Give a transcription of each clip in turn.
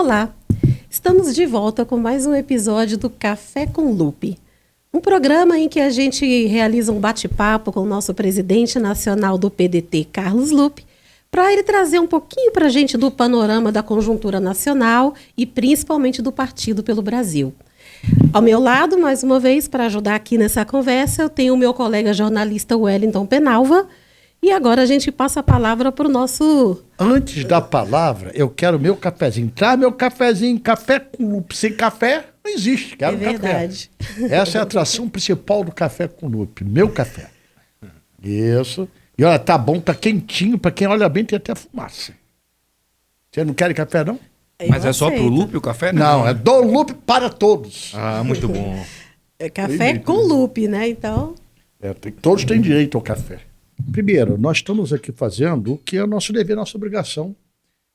Olá, estamos de volta com mais um episódio do Café com Lupe, um programa em que a gente realiza um bate-papo com o nosso presidente nacional do PDT, Carlos Lupe, para ele trazer um pouquinho para a gente do panorama da conjuntura nacional e principalmente do Partido pelo Brasil. Ao meu lado, mais uma vez, para ajudar aqui nessa conversa, eu tenho o meu colega jornalista Wellington Penalva. E agora a gente passa a palavra para o nosso... Antes da palavra, eu quero meu cafezinho. Traz meu cafezinho, café com Lupe. Sem café, não existe. Quero verdade. Café. Essa é a atração principal do Café com Lupe. Meu café. Isso. E olha, tá bom, tá quentinho. Para quem olha bem, tem até fumaça. Você não quer café, não? Mas é só pro Lupe o café? Não, é do Lupe para todos. Ah, muito bom. É café com Lupe, né? Então... Todos têm direito ao café. Primeiro, nós estamos aqui fazendo o que é o nosso dever, nossa obrigação,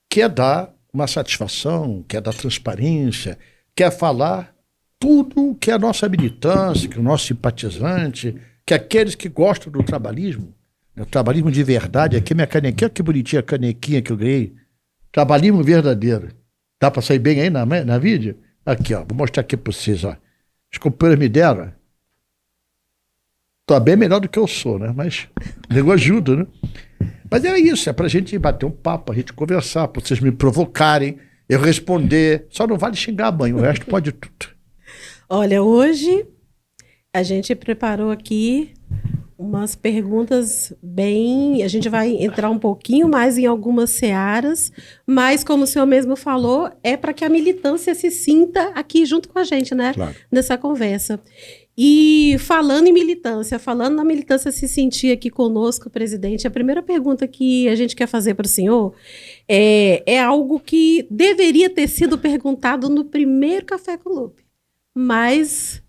que é dar uma satisfação, que é dar transparência, que é falar tudo que é a nossa militância, que é o nosso simpatizante, que é aqueles que gostam do trabalhismo, o trabalhismo de verdade. Aqui minha canequinha, que bonitinha a canequinha que eu ganhei. Trabalhismo verdadeiro. Dá para sair bem aí na vídeo? Aqui, ó, vou mostrar aqui para vocês, ó. Os companheiros me deram. Tô bem melhor do que eu sou, né? Mas o negócio ajuda, né? Mas é isso, é pra gente bater um papo, a gente conversar, pra vocês me provocarem, eu responder. Só não vale xingar a mãe, o resto pode tudo. Olha, hoje a gente preparou aqui umas perguntas bem... A gente vai entrar um pouquinho mais em algumas searas, mas como o senhor mesmo falou, é para que a militância se sinta aqui junto com a gente, né? Claro. Nessa conversa. E falando em militância, falando na militância se sentir aqui conosco, presidente, a primeira pergunta que a gente quer fazer para o senhor é algo que deveria ter sido perguntado no primeiro Café com Lupe. Mas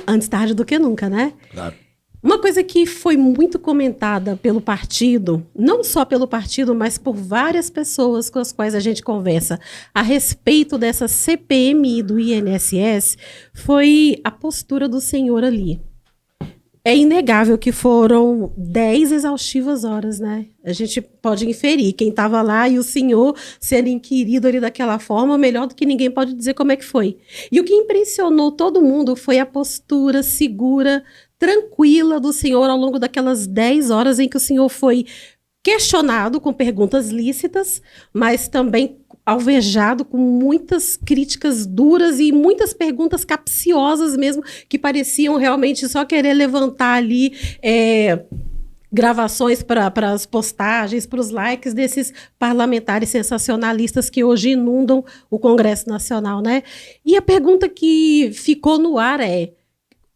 antes tarde do que nunca, né? Claro. Uma coisa que foi muito comentada pelo partido, não só pelo partido, mas por várias pessoas com as quais a gente conversa a respeito dessa CPMI do INSS, foi a postura do senhor ali. É inegável que foram 10 exaustivas horas, né? A gente pode inferir, quem estava lá e o senhor sendo inquirido ali daquela forma, melhor do que ninguém pode dizer como é que foi. E o que impressionou todo mundo foi a postura segura, tranquila do senhor ao longo daquelas 10 horas em que o senhor foi questionado com perguntas lícitas, mas também alvejado com muitas críticas duras e muitas perguntas capciosas mesmo, que pareciam realmente só querer levantar ali gravações para as postagens, para os likes desses parlamentares sensacionalistas que hoje inundam o Congresso Nacional, né? E a pergunta que ficou no ar é: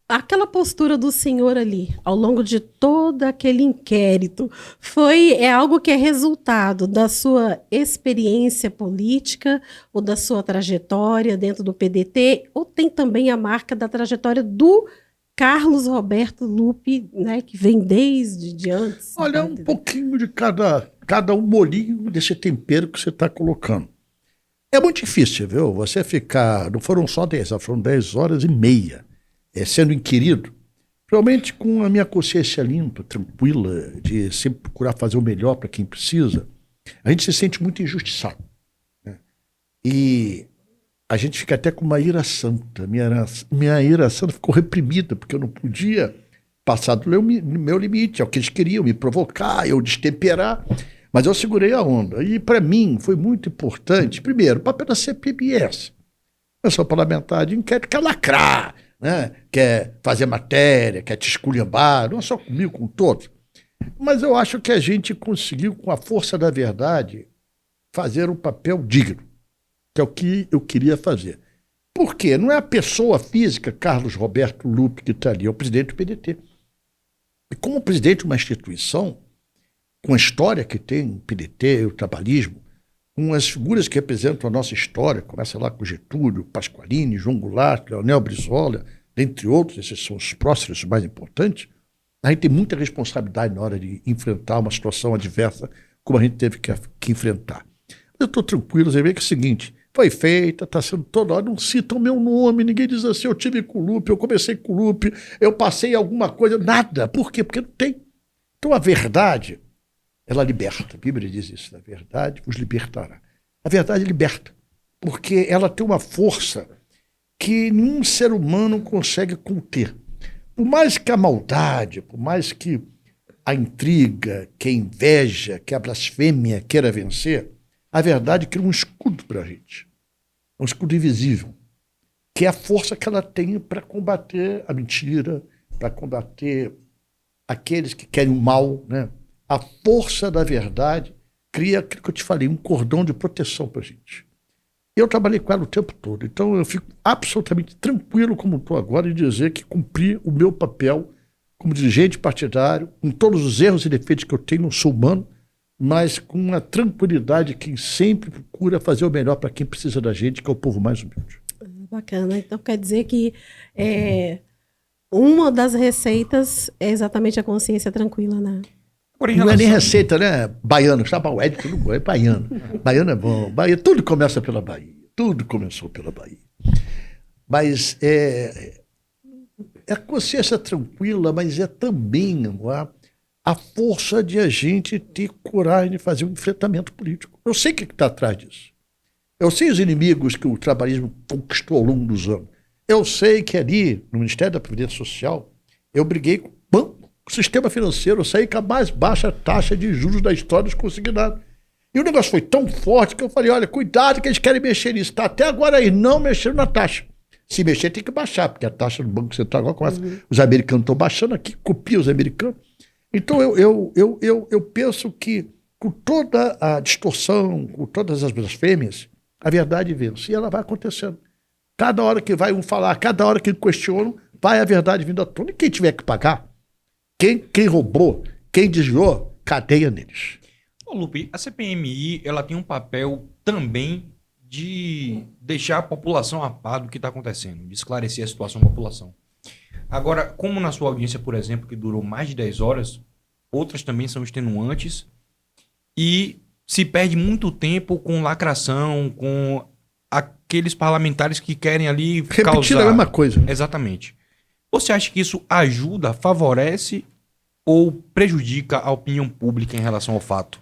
aquela postura do senhor ali, ao longo de todo aquele inquérito, é algo que é resultado da sua experiência política ou da sua trajetória dentro do PDT, ou tem também a marca da trajetória do Carlos Roberto Lupe, né, que vem desde antes? Olha, um pouquinho de cada um molhinho desse tempero que você está colocando. É muito difícil, viu? Você ficar... Não foram só 10, foram 10 horas e meia. Sendo inquirido, realmente com a minha consciência limpa, tranquila, de sempre procurar fazer o melhor para quem precisa, a gente se sente muito injustiçado, né? E a gente fica até com uma ira santa. Minha ira santa ficou reprimida, porque eu não podia passar do meu limite, é o que eles queriam, me provocar, eu destemperar, mas eu segurei a onda. E para mim foi muito importante, primeiro, o papel da CPMI. Eu sou parlamentar de inquérito, quer lacrar, né? Quer fazer matéria, quer te esculhambar, não só comigo, com todos. Mas eu acho que a gente conseguiu, com a força da verdade, fazer um papel digno, que é o que eu queria fazer. Por quê? Não é a pessoa física, Carlos Roberto Lupe, que está ali, é o presidente do PDT. E como presidente de uma instituição, com a história que tem o PDT, o trabalhismo, com as figuras que representam a nossa história, começa lá com Getúlio, Pasqualini, João Goulart, Leonel Brizola, dentre outros, esses são os próximos mais importantes, a gente tem muita responsabilidade na hora de enfrentar uma situação adversa como a gente teve que enfrentar. Eu estou tranquilo, você vê que é o seguinte, foi feita, está sendo toda hora, não citam meu nome, ninguém diz assim, eu tive com o Lupe, eu comecei com o Lupe, eu passei alguma coisa, nada. Por quê? Porque não tem. Então a verdade... ela liberta. A Bíblia diz isso. A verdade vos libertará. A verdade liberta. porque ela tem uma força que nenhum ser humano consegue conter. Por mais que a maldade, por mais que a intriga, que a inveja, que a blasfêmia queira vencer, a verdade cria um escudo para a gente. Um escudo invisível, que é a força que ela tem para combater a mentira, para combater aqueles que querem o mal, né? A força da verdade cria aquilo que eu te falei, um cordão de proteção para a gente. Eu trabalhei com ela o tempo todo, então eu fico absolutamente tranquilo como estou agora em dizer que cumpri o meu papel como dirigente partidário, com todos os erros e defeitos que eu tenho, não sou humano, mas com uma tranquilidade que sempre procura fazer o melhor para quem precisa da gente, que é o povo mais humilde. Bacana. Então quer dizer que uma das receitas é exatamente a consciência tranquila, né? Não é nem receita, né? Baiano, sabe? O Ed, tudo bom, é baiano. Baiano é bom. Bahia, tudo começa pela Bahia. Tudo começou pela Bahia. Mas é a consciência tranquila, mas é também a força de a gente ter coragem de fazer um enfrentamento político. Eu sei o que está atrás disso. Eu sei os inimigos que o trabalhismo conquistou ao longo dos anos. Eu sei que ali, no Ministério da Previdência Social, eu briguei com o banco, o sistema financeiro, eu saí com a mais baixa taxa de juros da história dos consignados. E o negócio foi tão forte que eu falei, olha, cuidado que eles querem mexer nisso. Tá, até agora aí não mexeram na taxa. Se mexer tem que baixar, porque a taxa do Banco Central agora começa. Os americanos estão baixando aqui, copia os americanos. Então eu penso que com toda a distorção, com todas as blasfêmias, a verdade vence. E ela vai acontecendo. Cada hora que vai um falar, cada hora que questionam, vai a verdade vindo à tona. E quem tiver que pagar, quem roubou, quem desviou, cadeia neles. Ô, Lupe, a CPMI ela tem um papel também de deixar a população a par do que está acontecendo, de esclarecer a situação da população. Agora, como na sua audiência, por exemplo, que durou mais de 10 horas, outras também são extenuantes e se perde muito tempo com lacração, com aqueles parlamentares que querem ali repetir causar... a mesma coisa. Exatamente. Você acha que isso ajuda, favorece ou prejudica a opinião pública em relação ao fato?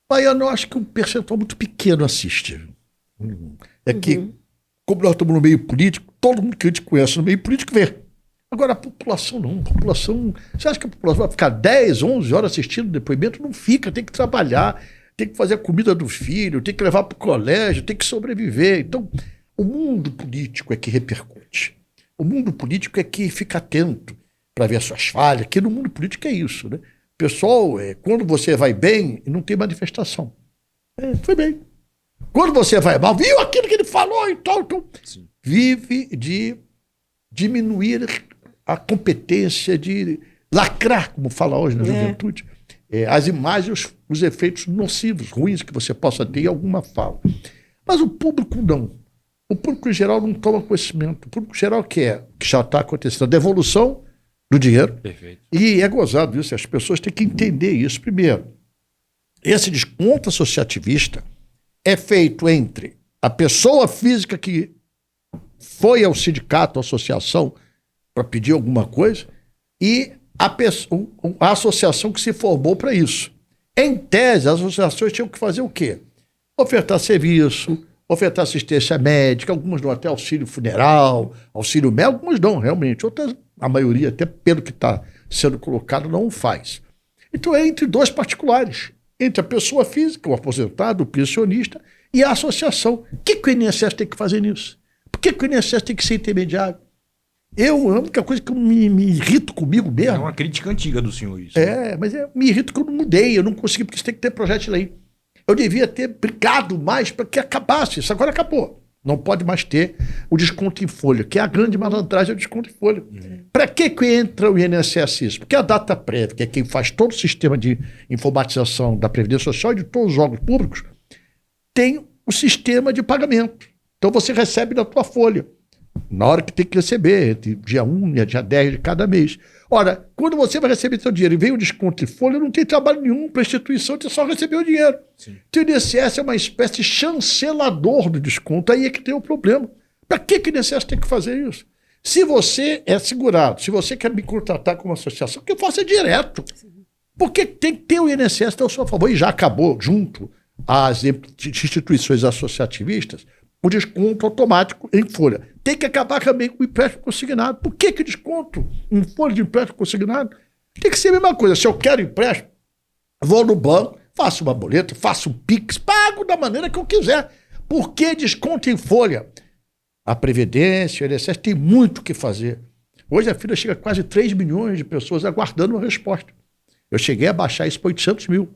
Baiano, eu acho que um percentual muito pequeno assiste. É que, como nós estamos no meio político, todo mundo que a gente conhece no meio político vê. Agora, a população não. A população... Você acha que a população vai ficar 10, 11 horas assistindo o depoimento? Não fica, tem que trabalhar, tem que fazer a comida do filho, tem que levar para o colégio, tem que sobreviver. Então, o mundo político é que repercute. O mundo político é que fica atento para ver as suas falhas, que no mundo político é isso, né? Pessoal, quando você vai bem, não tem manifestação. Foi bem. Quando você vai mal, viu aquilo que ele falou e tal, então vive de diminuir a competência, de lacrar, como fala hoje na juventude, as imagens, os efeitos nocivos, ruins que você possa ter em alguma fala. Mas o público não. O público em geral não toma conhecimento. O público em geral quer, que já está acontecendo, a devolução do dinheiro. Perfeito. E é gozado isso, as pessoas têm que entender isso. Primeiro, esse desconto associativista é feito entre a pessoa física que foi ao sindicato, à associação, para pedir alguma coisa, e a associação que se formou para isso. Em tese, as associações tinham que fazer o quê? Ofertar serviço, ofertar assistência médica, algumas dão até auxílio funeral, auxílio médico, algumas dão realmente, outras, a maioria, até pelo que está sendo colocado, não faz. Então é entre dois particulares, entre a pessoa física, o aposentado, o pensionista, e a associação. O que o INSS tem que fazer nisso? Por que o INSS tem que ser intermediário? A única coisa que eu me irrito comigo mesmo... É uma crítica antiga do senhor isso. Mas me irrito que eu não mudei, eu não consegui, porque isso tem que ter projeto de lei. Eu devia ter brigado mais para que acabasse. Isso agora acabou. Não pode mais ter o desconto em folha, que é a grande malandragem, é o desconto em folha. Para que entra o INSS isso? Porque a data prévia, que é quem faz todo o sistema de informatização da Previdência Social e de todos os órgãos públicos, tem o sistema de pagamento. Então você recebe na tua folha, na hora que tem que receber, entre dia 1 e dia 10 de cada mês. Ora, quando você vai receber seu dinheiro e vem o desconto em folha, não tem trabalho nenhum para a instituição, você só recebeu o dinheiro. Sim. Então o INSS é uma espécie de chancelador do desconto, aí é que tem o problema. Para que o INSS tem que fazer isso? Se você é segurado, se você quer me contratar como associação, que eu faça direto. Porque tem que ter o INSS ao seu favor, e já acabou junto às instituições associativistas, o desconto automático em folha. Tem que acabar também com o empréstimo consignado. Por que desconto em folha de empréstimo consignado? Tem que ser a mesma coisa. Se eu quero empréstimo, vou no banco, faço uma boleta, faço um Pix, pago da maneira que eu quiser. Por que desconto em folha? A Previdência, o INSS tem muito o que fazer. Hoje a fila chega a quase 3 milhões de pessoas aguardando uma resposta. Eu cheguei a baixar isso para 800 mil,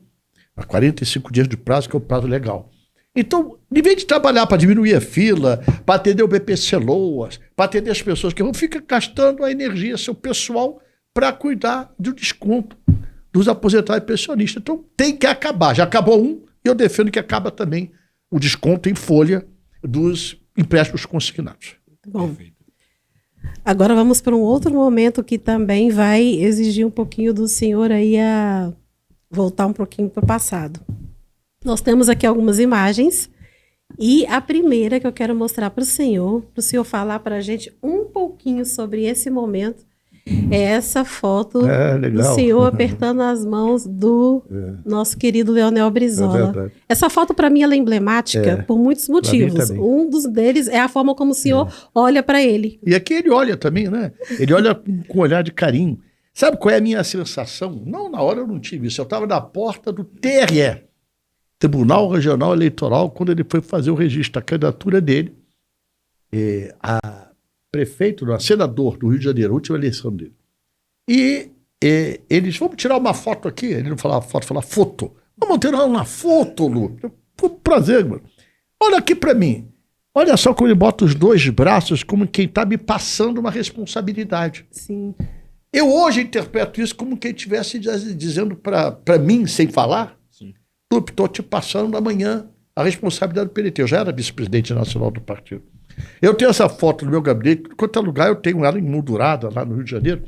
a 45 dias de prazo, que é o prazo legal. Então, em vez de trabalhar para diminuir a fila, para atender o BPC Loas, para atender as pessoas que vão, fica gastando a energia, seu pessoal, para cuidar do desconto dos aposentados e pensionistas. Então, tem que acabar. Já acabou um, e eu defendo que acaba também o desconto em folha dos empréstimos consignados. Bom, agora vamos para um outro momento que também vai exigir um pouquinho do senhor aí a voltar um pouquinho para o passado. Nós temos aqui algumas imagens e a primeira que eu quero mostrar para o senhor falar para a gente um pouquinho sobre esse momento, é essa foto do senhor apertando as mãos do nosso querido Leonel Brizola. Essa foto, para mim, ela é emblemática por muitos motivos. Um dos deles é a forma como o senhor olha para ele. E aqui ele olha também, né? Ele olha com um olhar de carinho. Sabe qual é a minha sensação? Não, na hora eu não tive isso. Eu estava na porta do TRE, Tribunal Regional Eleitoral, quando ele foi fazer o registro da candidatura dele a prefeito, a senador do Rio de Janeiro, a última eleição dele. E eles, vamos tirar uma foto aqui. Ele não falava foto, falava foto. Vamos tirar uma foto, Lu. Foi um prazer, mano. Olha aqui para mim. Olha só como ele bota os dois braços como quem está me passando uma responsabilidade. Sim. Eu hoje interpreto isso como quem estivesse dizendo para mim, sem falar, estou te passando amanhã a responsabilidade do PDT. Eu já era vice-presidente nacional do partido. Eu tenho essa foto no meu gabinete, em qualquer lugar eu tenho ela emoldurada lá no Rio de Janeiro,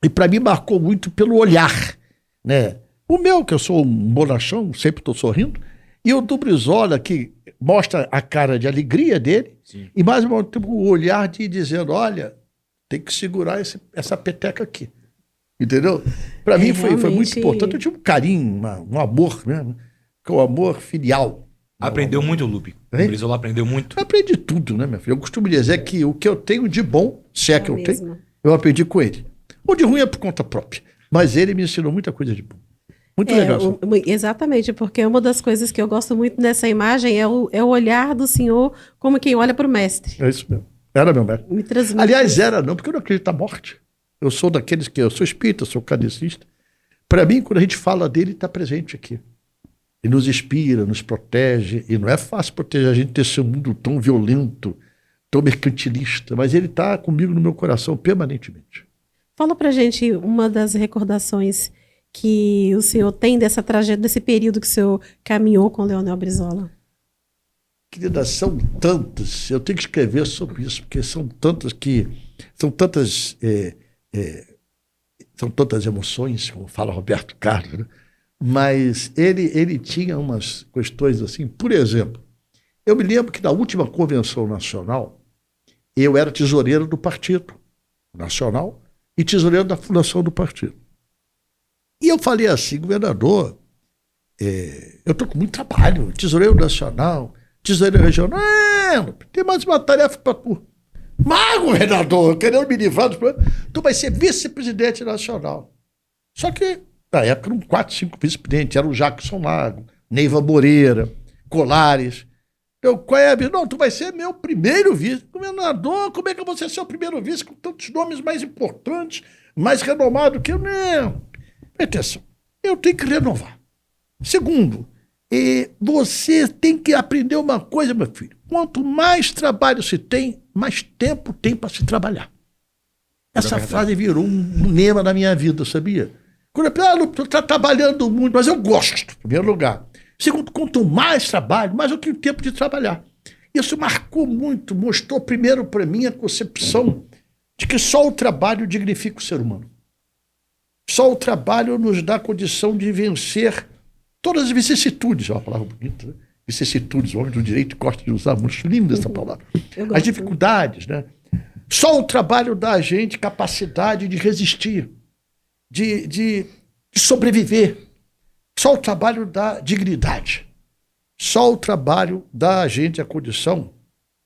e para mim marcou muito pelo olhar, né? O meu, que eu sou um bonachão, sempre estou sorrindo, e o do Brizola, que mostra a cara de alegria dele, e mais um tempo o olhar de dizendo, olha, tem que segurar essa peteca aqui. Entendeu? Para mim foi muito importante. Eu tive um carinho, um amor mesmo, que é o amor filial. Aprendeu muito, Lupe. O Brizola aprendeu muito. Eu aprendi tudo, né, minha filha? Eu costumo dizer que o que eu tenho de bom, se é que eu tenho, eu aprendi com ele. O de ruim é por conta própria. Mas ele me ensinou muita coisa de bom. Muito legal. Exatamente, porque uma das coisas que eu gosto muito nessa imagem é o olhar do senhor como quem olha para o mestre. É isso mesmo. Era meu mestre. Me transmite. Aliás, era não, porque eu não acredito na morte. Eu sou daqueles que... Eu sou espírita, sou kardecista. Para mim, quando a gente fala dele, está presente aqui. E nos inspira, nos protege. E não é fácil proteger a gente desse mundo tão violento, tão mercantilista. Mas ele está comigo no meu coração permanentemente. Fala pra gente uma das recordações que o senhor tem dessa tragédia, desse período que o senhor caminhou com o Leonel Brizola. Querida, são tantas. Eu tenho que escrever sobre isso, porque são tantas que... São tantas emoções, como fala Roberto Carlos, né? Mas ele tinha umas questões assim. Por exemplo, eu me lembro que na última convenção nacional, eu era tesoureiro do Partido Nacional e tesoureiro da fundação do partido. E eu falei assim, governador, eu estou com muito trabalho, tesoureiro nacional, tesoureiro regional, tem mais uma tarefa para tu. Mas, governador, querendo me livrar dos problemas, tu vai ser vice-presidente nacional. Só que, na época, eram 4, 5 vice-presidentes. Era o Jackson Lago, Neiva Moreira, Colares. Qual é a vice? Não, tu vai ser meu primeiro vice. Governador, como é que eu vou ser seu primeiro vice com tantos nomes mais importantes, mais renomados que eu? Não. Atenção, eu tenho que renovar. Segundo, você tem que aprender uma coisa, meu filho. Quanto mais trabalho se tem, mais tempo tem para se trabalhar. Essa frase virou um lema na minha vida, sabia? Quando eu tu está trabalhando muito, mas eu gosto, em primeiro lugar. Segundo, quanto mais trabalho, mais eu tenho tempo de trabalhar. Isso marcou muito, mostrou primeiro para mim a concepção de que só o trabalho dignifica o ser humano. Só o trabalho nos dá condição de vencer todas as vicissitudes, é uma palavra bonita, né? Vicissitudes, o homem do direito gosta de usar, muito linda essa palavra. As dificuldades, né? Só o trabalho dá a gente capacidade de resistir, de sobreviver. Só o trabalho dá dignidade. Só o trabalho dá a gente a condição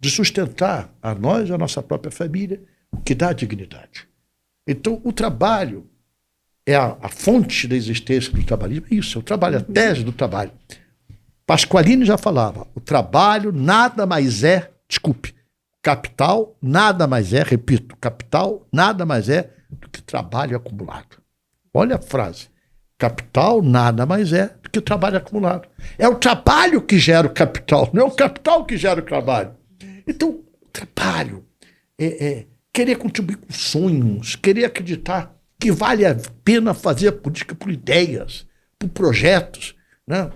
de sustentar a nós e a nossa própria família, o que dá dignidade. Então, o trabalho é a fonte da existência do trabalhismo. É isso, é o trabalho, a tese do trabalho. Pasqualini já falava, o trabalho nada mais é, capital nada mais é, repito, capital nada mais é do que trabalho acumulado. Olha a frase. Capital nada mais é do que o trabalho acumulado. É o trabalho que gera o capital, não é o capital que gera o trabalho. Então, o trabalho é querer contribuir com sonhos, querer acreditar que vale a pena fazer a política por ideias, por projetos, né?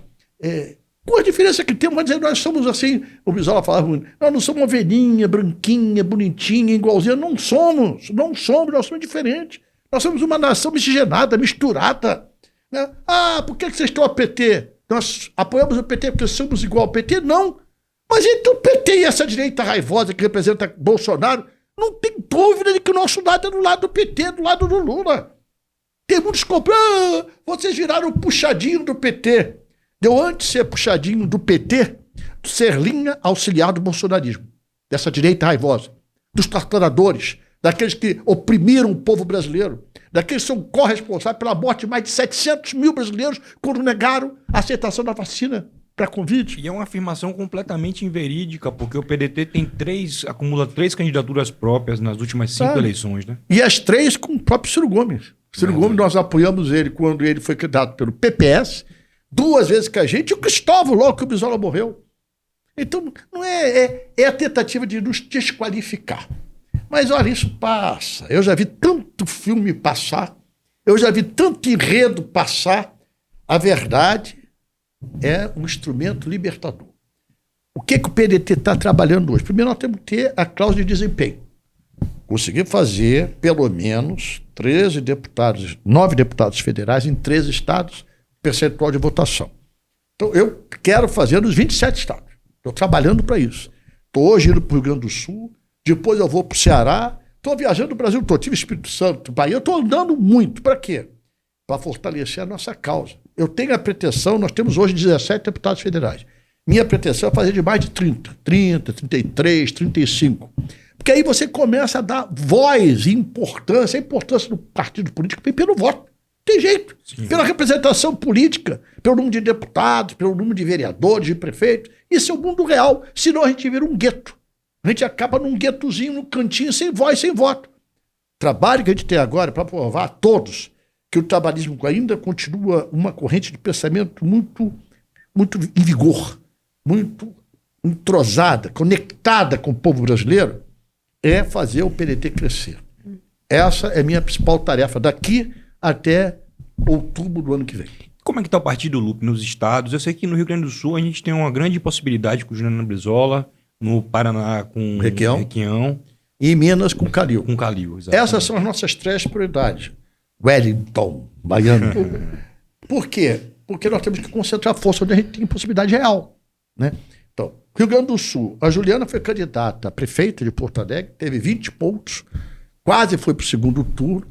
Com a diferença que temos, nós somos assim, o Brizola falava muito, nós não somos uma ovelhinha, branquinha, bonitinha, igualzinha, não somos, nós somos diferentes. Nós somos uma nação miscigenada, misturada. Né? Ah, por que vocês estão a PT? Nós apoiamos o PT porque somos igual ao PT? Não. Mas então o PT e essa direita raivosa que representa Bolsonaro, não tem dúvida de que o nosso lado é do lado do PT, do lado do Lula. Tem muitos que vocês viraram o puxadinho do PT. Deu antes ser puxadinho do PT, ser linha auxiliar do bolsonarismo, dessa direita raivosa, dos torturadores, daqueles que oprimiram o povo brasileiro, daqueles que são corresponsáveis pela morte de mais de 700 mil brasileiros quando negaram a aceitação da vacina para a Covid. E é uma afirmação completamente inverídica, porque o PDT acumula 3 candidaturas próprias nas últimas 5 eleições, né? E as 3 com o próprio Ciro Gomes. Ciro Gomes, nós apoiamos ele quando ele foi candidato pelo PPS, 2 vezes que a gente, e o Cristóvão, logo que o Brizola morreu. Então, não é a tentativa de nos desqualificar. Mas olha, isso passa. Eu já vi tanto filme passar, eu já vi tanto enredo passar. A verdade é um instrumento libertador. O que o PDT está trabalhando hoje? Primeiro, nós temos que ter a cláusula de desempenho. Conseguir fazer, pelo menos, 9 deputados federais em 13 estados, percentual de votação. Então, eu quero fazer nos 27 estados. Estou trabalhando para isso. Estou hoje indo para o Rio Grande do Sul, depois eu vou para o Ceará, estou viajando no Brasil todo, tive Espírito Santo, Bahia, eu estou andando muito. Para quê? Para fortalecer a nossa causa. Eu tenho a pretensão, nós temos hoje 17 deputados federais. Minha pretensão é fazer de mais de 30, 33, 35. Porque aí você começa a dar voz e importância. A importância do partido político vem pelo voto. Tem jeito. Sim. Pela representação política, pelo número de deputados, pelo número de vereadores, de prefeitos. Isso é o mundo real. Senão a gente vira um gueto. A gente acaba num guetozinho, num cantinho, sem voz, sem voto. O trabalho que a gente tem agora é para provar a todos que o trabalhismo ainda continua uma corrente de pensamento muito, muito em vigor, muito entrosada, conectada com o povo brasileiro, é fazer o PDT crescer. Essa é a minha principal tarefa daqui até outubro do ano que vem. Como é que está o Partido Lupe nos estados? Eu sei que no Rio Grande do Sul a gente tem uma grande possibilidade com o Juliano Brizola, no Paraná com Requião e em Minas com Calil. Com Calil, exatamente. Essas são as nossas 3 prioridades. Wellington, baiano. Por quê? Porque nós temos que concentrar a força onde a gente tem possibilidade real. Né? Então, Rio Grande do Sul, a Juliana foi candidata a prefeita de Porto Alegre, teve 20 pontos, quase foi para o segundo turno.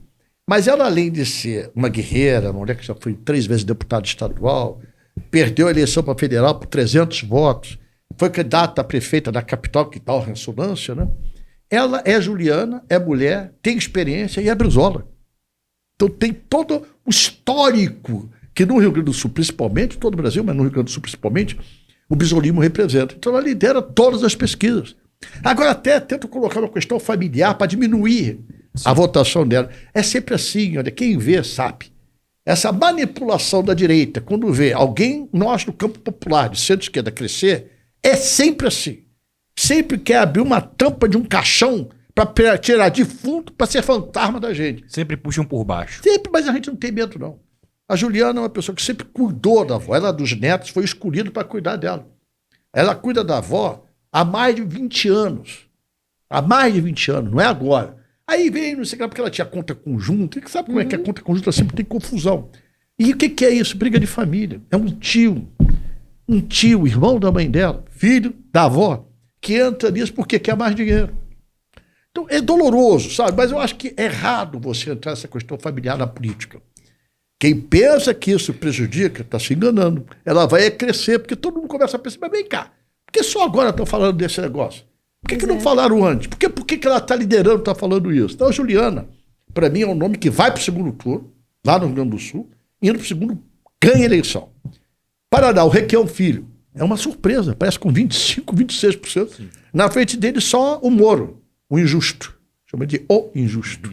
Mas ela, além de ser uma guerreira, uma mulher que já foi 3 vezes deputada estadual, perdeu a eleição para federal por 300 votos, foi candidata a prefeita da capital, que tal ressonância, né? Ela é Juliana, é mulher, tem experiência e é Brizola. Então tem todo o histórico que no Rio Grande do Sul, principalmente, todo o Brasil, mas no Rio Grande do Sul principalmente, o brizolismo representa. Então ela lidera todas as pesquisas. Agora até tento colocar uma questão familiar para diminuir a votação dela. É sempre assim, olha, quem vê sabe. Essa manipulação da direita, quando vê alguém, nós no campo popular, de centro-esquerda crescer, é sempre assim. Sempre quer abrir uma tampa de um caixão para tirar defunto para ser fantasma da gente. Sempre puxam por baixo. Sempre, mas a gente não tem medo, não. A Juliana é uma pessoa que sempre cuidou da avó. Ela, dos netos, foi escolhida para cuidar dela. Ela cuida da avó há mais de 20 anos. Há mais de 20 anos, não é agora. Aí vem, não sei o que, porque ela tinha conta conjunta. E sabe como é que a conta conjunta sempre tem confusão. E o que é isso? Briga de família. É um tio, irmão da mãe dela, filho da avó, que entra nisso porque quer mais dinheiro. Então é doloroso, sabe? Mas eu acho que é errado você entrar nessa questão familiar na política. Quem pensa que isso prejudica, está se enganando. Ela vai crescer, porque todo mundo começa a pensar, mas vem cá, por que só agora estão falando desse negócio? Por que não falaram antes? Por que ela está liderando, está falando isso? Então, a Juliana, para mim, é um nome que vai para o segundo turno, lá no Rio Grande do Sul, indo para o segundo, ganha eleição. Paraná, o Requião Filho, é uma surpresa, parece com 25%, 26%. Sim. Na frente dele só o Moro, o injusto. Chama de o injusto.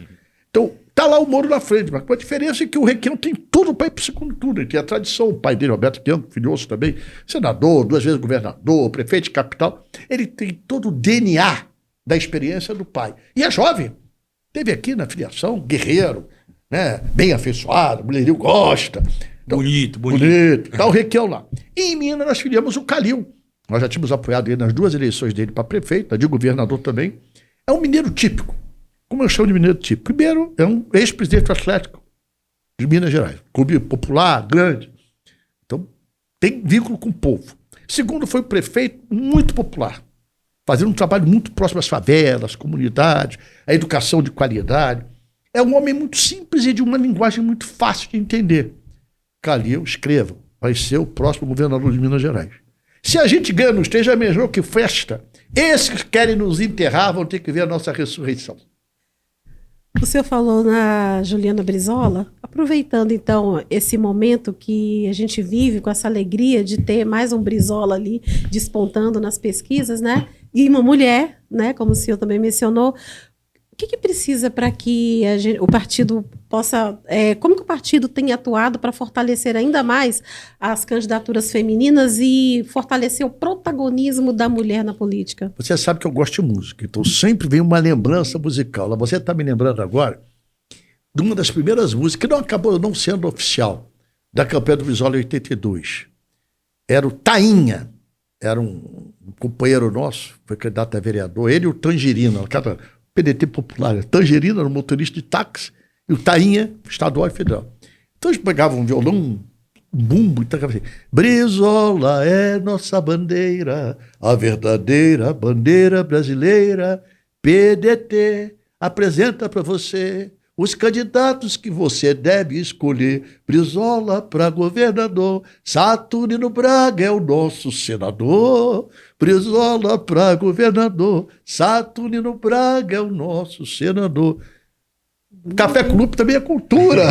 Então, tá lá o Moro na frente, mas com a diferença é que o Requião tem tudo para ir para o segundo turno. Ele tem a tradição, o pai dele, Roberto Requião, filhoso também, senador, 2 vezes governador, prefeito de capital. Ele tem todo o DNA da experiência do pai. E é jovem. Teve aqui na filiação, guerreiro, né? Bem afeiçoado, mulherio gosta. Então, bonito. Tá o Requião lá. E em Minas nós filiamos o Calil. Nós já tínhamos apoiado ele nas 2 eleições dele para prefeito, de governador também. É um mineiro típico. Como eu chamo de mineiro típico? Primeiro, é um ex-presidente do Atlético de Minas Gerais. Clube popular, grande. Então, tem vínculo com o povo. Segundo, foi um prefeito muito popular, fazendo um trabalho muito próximo às favelas, comunidades, a educação de qualidade. É um homem muito simples e de uma linguagem muito fácil de entender. Calil, escreva, vai ser o próximo governador de Minas Gerais. Se a gente ganha nos 3, já imaginou que festa? Esses que querem nos enterrar vão ter que ver a nossa ressurreição. O senhor falou na Juliana Brizola, aproveitando então esse momento que a gente vive com essa alegria de ter mais um Brizola ali despontando nas pesquisas, né? E uma mulher, né? Como o senhor também mencionou. O que precisa para que o partido possa... como que o partido tem atuado para fortalecer ainda mais as candidaturas femininas e fortalecer o protagonismo da mulher na política? Você sabe que eu gosto de música, então sempre vem uma lembrança musical. Você está me lembrando agora de uma das primeiras músicas, que não acabou não sendo oficial, da campanha do Brizola em 82. Era o Tainha, era um companheiro nosso, foi candidato a vereador, ele e o Tangerina, cada... PDT popular, Tangerina, era um motorista de táxi, e o Tainha, estadual e federal. Então eles pegavam um violão, um bumbo, e tocavam assim: Brizola é nossa bandeira, a verdadeira bandeira brasileira. PDT apresenta para você os candidatos que você deve escolher. Brizola para governador, Saturnino Braga é o nosso senador. Brizola para governador, Saturnino Braga é o nosso senador. Café Clube também é cultura.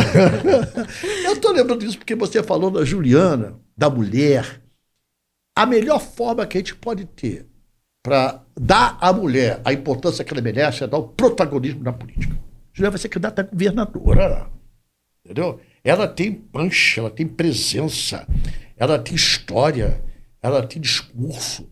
Eu estou lembrando disso porque você falou da Juliana, da mulher. A melhor forma que a gente pode ter para dar à mulher a importância que ela merece é dar o protagonismo na política. Juliana vai ser candidata a governadora, entendeu? Ela tem punch, ela tem presença, ela tem história, ela tem discurso.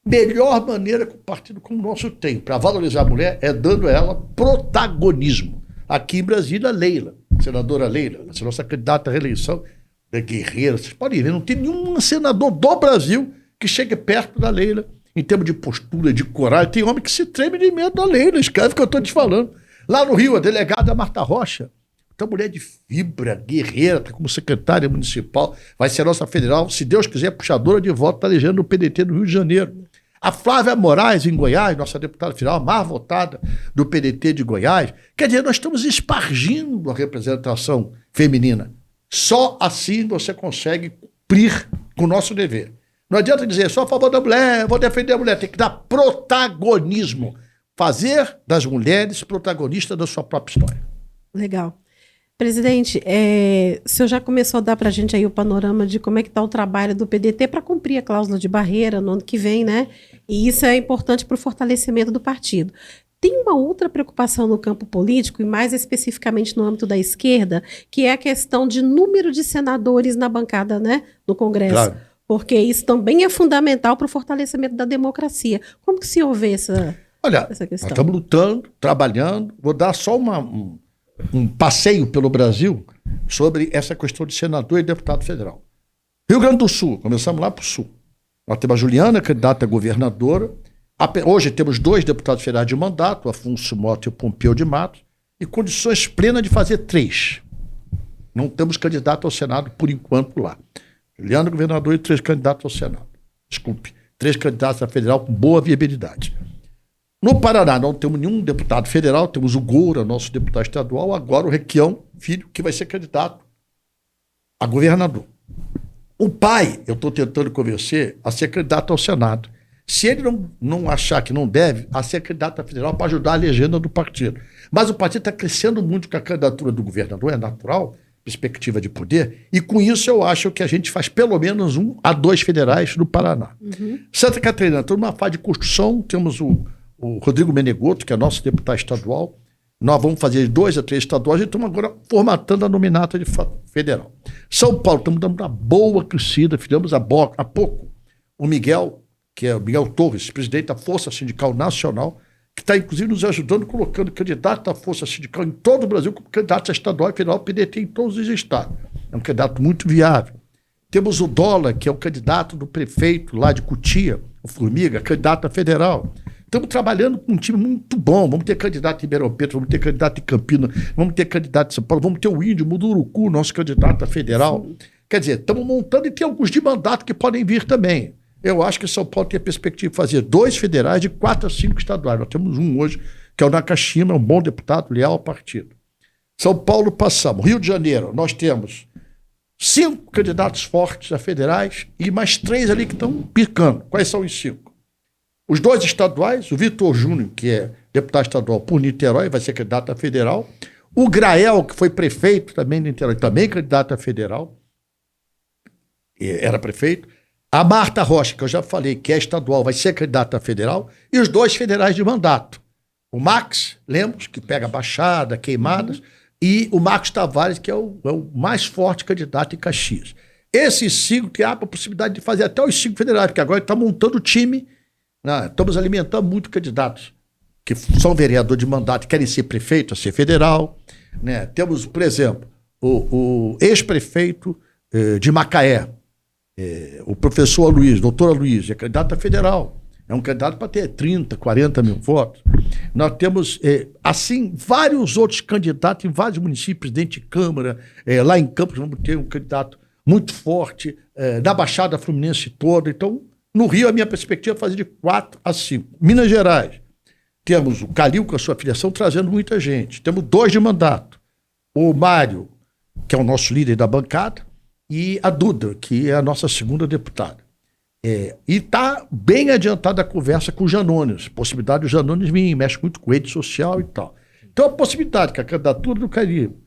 Melhor maneira que o partido como o nosso tem para valorizar a mulher é dando a ela protagonismo. Aqui em Brasília, a Leila, a senadora Leila, a nossa candidata à reeleição, da guerreira. Vocês podem ver, não tem nenhum senador do Brasil que chegue perto da Leila em termos de postura, de coragem. Tem homem que se treme de medo da Leila, escreve o que eu estou te falando. Lá no Rio, a delegada Marta Rocha, então mulher de fibra, guerreira, está como secretária municipal, vai ser a nossa federal, se Deus quiser, puxadora de voto, está elegendo o PDT no Rio de Janeiro. A Flávia Moraes, em Goiás, nossa deputada federal, a mais votada do PDT de Goiás. Quer dizer, nós estamos espargindo a representação feminina. Só assim você consegue cumprir com o nosso dever. Não adianta dizer só a favor da mulher, vou defender a mulher, tem que dar protagonismo. Fazer das mulheres protagonistas da sua própria história. Legal. Presidente, o senhor já começou a dar para a gente aí o panorama de como é que está o trabalho do PDT para cumprir a cláusula de barreira no ano que vem, né? E isso é importante para o fortalecimento do partido. Tem uma outra preocupação no campo político, e mais especificamente no âmbito da esquerda, que é a questão de número de senadores na bancada, né, no Congresso. Claro. Porque isso também é fundamental para o fortalecimento da democracia. Como que o senhor vê essa questão? Nós estamos lutando, trabalhando. Vou dar só um passeio pelo Brasil sobre essa questão de senador e deputado federal. Rio Grande do Sul, começamos lá para o Sul. Nós temos a Juliana, candidata a governadora. Hoje temos 2 deputados federais de mandato, Afonso Mota e o Pompeu de Matos, e condições plenas de fazer 3. Não temos candidato ao Senado, por enquanto, lá. Juliana, governador, e 3 candidatos ao Senado. Desculpe, 3 candidatos a federal com boa viabilidade. No Paraná não temos nenhum deputado federal, temos o Goura, nosso deputado estadual, agora o Requião Filho, que vai ser candidato a governador. O pai, eu estou tentando convencer a ser candidato ao Senado. Se ele não achar que não deve, a ser candidato a federal para ajudar a legenda do partido. Mas o partido está crescendo muito com a candidatura do governador, é natural, perspectiva de poder, e com isso eu acho que a gente faz pelo menos 1 a 2 federais no Paraná. Santa Catarina, estamos numa fase de construção, temos o Rodrigo Menegotto, que é nosso deputado estadual, nós vamos fazer 2 a 3 estaduais e estamos agora formatando a nominata de federal. São Paulo, estamos dando uma boa crescida, fizemos há pouco o Miguel, que é o Miguel Torres, presidente da Força Sindical Nacional, que está inclusive nos ajudando, colocando candidato da Força Sindical em todo o Brasil, como candidato a estadual e federal, PDT em todos os estados. É um candidato muito viável. Temos o Dólar, que é o candidato do prefeito lá de Cotia, o Formiga, candidato a federal. Estamos trabalhando com um time muito bom. Vamos ter candidato em Ribeirão Preto, vamos ter candidato em Campinas, vamos ter candidato em São Paulo, vamos ter o Índio Munduruku, nosso candidato a federal. Sim. Quer dizer, estamos montando e tem alguns de mandato que podem vir também. Eu acho que São Paulo tem a perspectiva de fazer 2 federais de 4 a 5 estaduais. Nós temos um hoje, que é o Nakashima, um bom deputado, leal ao partido. São Paulo passamos. Rio de Janeiro, nós temos 5 candidatos fortes a federais e mais 3 ali que estão picando. Quais são os 5? Os 2 estaduais, o Vitor Júnior, que é deputado estadual por Niterói, vai ser candidato a federal. O Grael, que foi prefeito também de Niterói, também candidato a federal. Era prefeito. A Marta Rocha, que eu já falei, que é estadual, vai ser candidata a federal. E os 2 federais de mandato. O Max Lemos, que pega Baixada, Queimadas, e o Marcos Tavares, que é o mais forte candidato em Caxias. Esses 5 têm a possibilidade de fazer até os 5 federais, porque agora está montando o time. Né? Estamos alimentando muito candidatos que são vereador de mandato e querem ser prefeito, a ser federal. Né? Temos, por exemplo, o ex-prefeito de Macaé, o professor Luiz, doutor Luiz, é candidato a federal. É um candidato para ter 30, 40 mil votos. Nós temos, assim, vários outros candidatos em vários municípios, dentro de Câmara. Lá em Campos vamos ter um candidato muito forte, da Baixada Fluminense toda. Então, no Rio, a minha perspectiva é fazer de 4 a 5. Minas Gerais, temos o Calil com a sua filiação trazendo muita gente. Temos 2 de mandato. O Mário, que é o nosso líder da bancada, e a Duda, que é a nossa segunda deputada. E está bem adiantada a conversa com o Janones. Possibilidade do Janones vir, mexe muito com rede social e tal. Então, a possibilidade que a candidatura do Calil,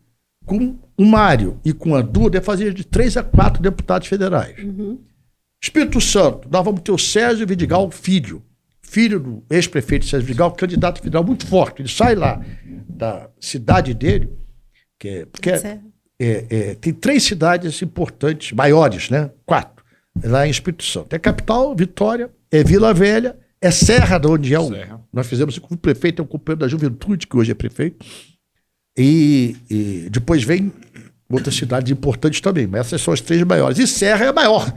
com o Mário e com a Duda, é fazer de 3 a 4 deputados federais. Espírito Santo, nós vamos ter o Sérgio Vidigal filho do ex-prefeito Sérgio Vidigal, candidato federal muito forte. Ele sai lá da cidade dele, tem 3 cidades importantes, maiores, né? 4, lá em Espírito Santo. É capital, Vitória, é Vila Velha, é Serra, de onde é o... Serra. Nós fizemos com o prefeito, é o companheiro da Juventude, que hoje é prefeito. E depois vem outras cidades importantes também, mas essas são as 3 maiores. E Serra é maior.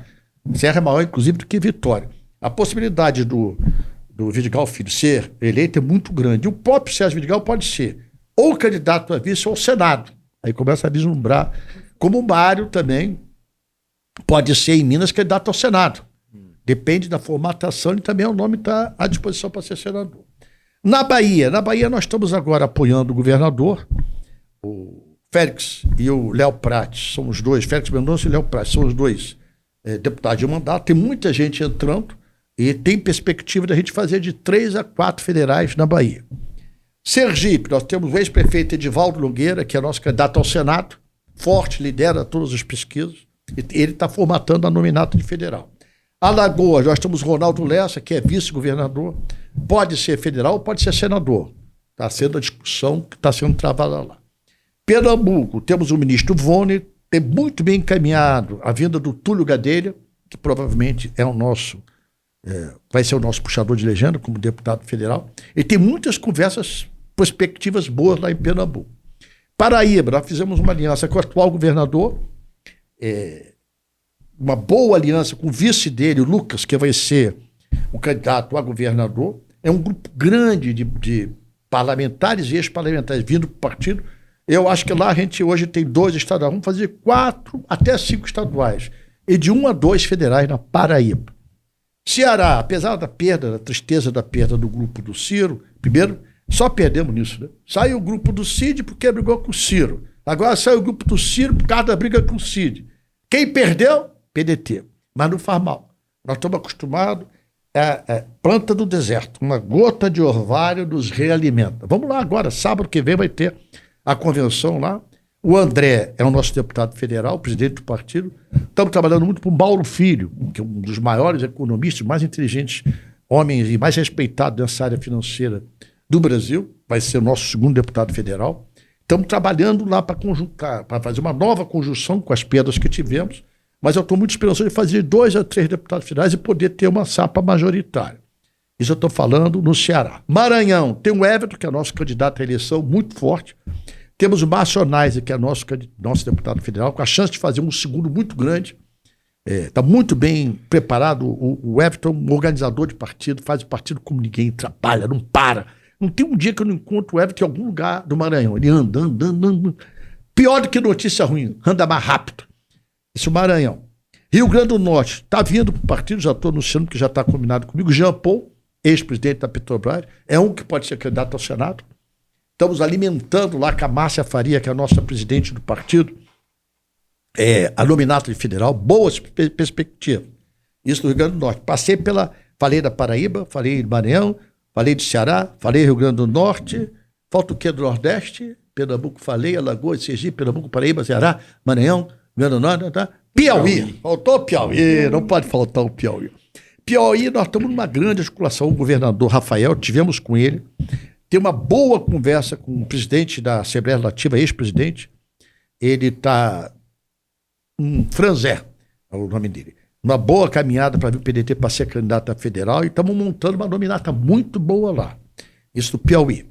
Serra é maior, inclusive, do que Vitória. A possibilidade do Vidigal Filho ser eleito é muito grande. E o próprio Sérgio Vidigal pode ser ou candidato a vice ou ao Senado. Aí começa a vislumbrar, como o Mário também pode ser em Minas candidato ao Senado. Depende da formatação e também o nome está à disposição para ser senador. Na Bahia nós estamos agora apoiando o governador, o Félix e o Léo Prates, são os 2, Félix Mendonça e Léo Prates, são os 2 deputados de mandato. Tem muita gente entrando e tem perspectiva da gente fazer de 3 a 4 federais na Bahia. Sergipe, nós temos o ex-prefeito Edivaldo Nogueira, que é nosso candidato ao Senado, forte, lidera todas as pesquisas, e ele está formatando a nominata de federal. Alagoas, nós temos Ronaldo Lessa, que é vice-governador, pode ser federal ou pode ser senador. Está sendo a discussão que está sendo travada lá. Pernambuco, temos o ministro Vone, tem muito bem encaminhado a vinda do Túlio Gadelha, que provavelmente é o nosso, vai ser o nosso puxador de legenda como deputado federal. E tem muitas conversas, perspectivas boas lá em Pernambuco. Paraíba, nós fizemos uma aliança com o atual governador, uma boa aliança com o vice dele, o Lucas, que vai ser o candidato a governador. É um grupo grande de parlamentares e ex-parlamentares vindo para o partido. Eu acho que lá a gente hoje tem 2 estaduais, vamos fazer 4 até 5 estaduais, e de 1 a 2 federais na Paraíba. Ceará, apesar da tristeza da perda do grupo do Ciro, primeiro, só perdemos nisso, né? Saiu o grupo do Cid porque brigou com o Ciro. Agora sai o grupo do Ciro por causa da briga com o Cid. Quem perdeu? PDT. Mas não faz mal. Nós estamos acostumados a planta do deserto. Uma gota de orvalho nos realimenta. Vamos lá agora, sábado que vem vai ter a convenção lá. O André é o nosso deputado federal, presidente do partido. Estamos trabalhando muito com o Mauro Filho, que é um dos maiores economistas, mais inteligentes homens e mais respeitados nessa área financeira do Brasil. Vai ser o nosso segundo deputado federal. Estamos trabalhando lá para fazer uma nova conjunção com as perdas que tivemos. Mas eu estou muito esperançoso de fazer 2 a 3 deputados federais e poder ter uma chapa majoritária. Isso eu estou falando no Ceará. Maranhão, tem o Everton, que é nosso candidato à eleição, muito forte. Temos o Márcio Onaiza, que é nosso deputado federal, com a chance de fazer um segundo muito grande. Está muito bem preparado. O Everton, um organizador de partido, faz o partido como ninguém, trabalha, não para. Não tem um dia que eu não encontro o Everton em algum lugar do Maranhão. Ele anda. Pior do que notícia ruim, anda mais rápido. Isso, Maranhão. Rio Grande do Norte, está vindo para o partido, já estou anunciando que já está combinado comigo. Jean Paul, ex-presidente da Petrobras, é um que pode ser candidato ao Senado. Estamos alimentando lá com a Márcia Faria, que é a nossa presidente do partido, a nominata de federal, boas perspectivas. Isso no Rio Grande do Norte. Falei da Paraíba, falei do Maranhão, falei do Ceará, falei do Rio Grande do Norte, falta o que do Nordeste? Pernambuco falei, Alagoas, Sergipe, Pernambuco, Paraíba, Ceará, Maranhão, tá? Piauí. Faltou o Piauí, não pode faltar o Piauí. Piauí, nós estamos numa grande articulação. O governador Rafael, tivemos com ele, tem uma boa conversa com o presidente da Assembleia Legislativa, ex-presidente. Ele está Franzé, é o nome dele. Uma boa caminhada para vir o PDT para ser candidato a federal e estamos montando uma nominata muito boa lá. Isso do Piauí.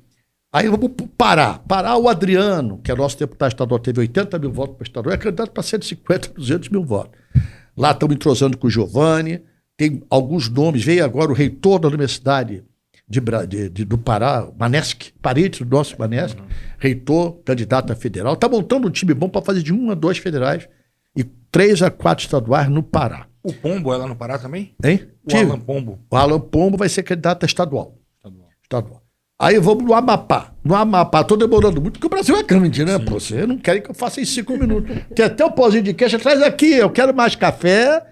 Aí vamos para o Pará. Pará, o Adriano, que é nosso deputado estadual, teve 80 mil votos para o estadual, é candidato para 150, 200 mil votos. Lá estamos entrosando com o Giovanni, tem alguns nomes, veio agora o reitor da Universidade do Pará, Manesc, parente do nosso Manesc, reitor, candidato a federal. Está montando um time bom para fazer de 1 a 2 federais e 3 a 4 estaduais no Pará. O Pombo é lá no Pará também? Hein? Alan Pombo. O Alan Pombo vai ser candidato a estadual. Aí vamos no Amapá. No Amapá, estou demorando muito, porque o Brasil é grande, né? Pô, você não quer que eu faça em 5 minutos. Tem até o pauzinho de queijo, traz aqui, eu quero mais café.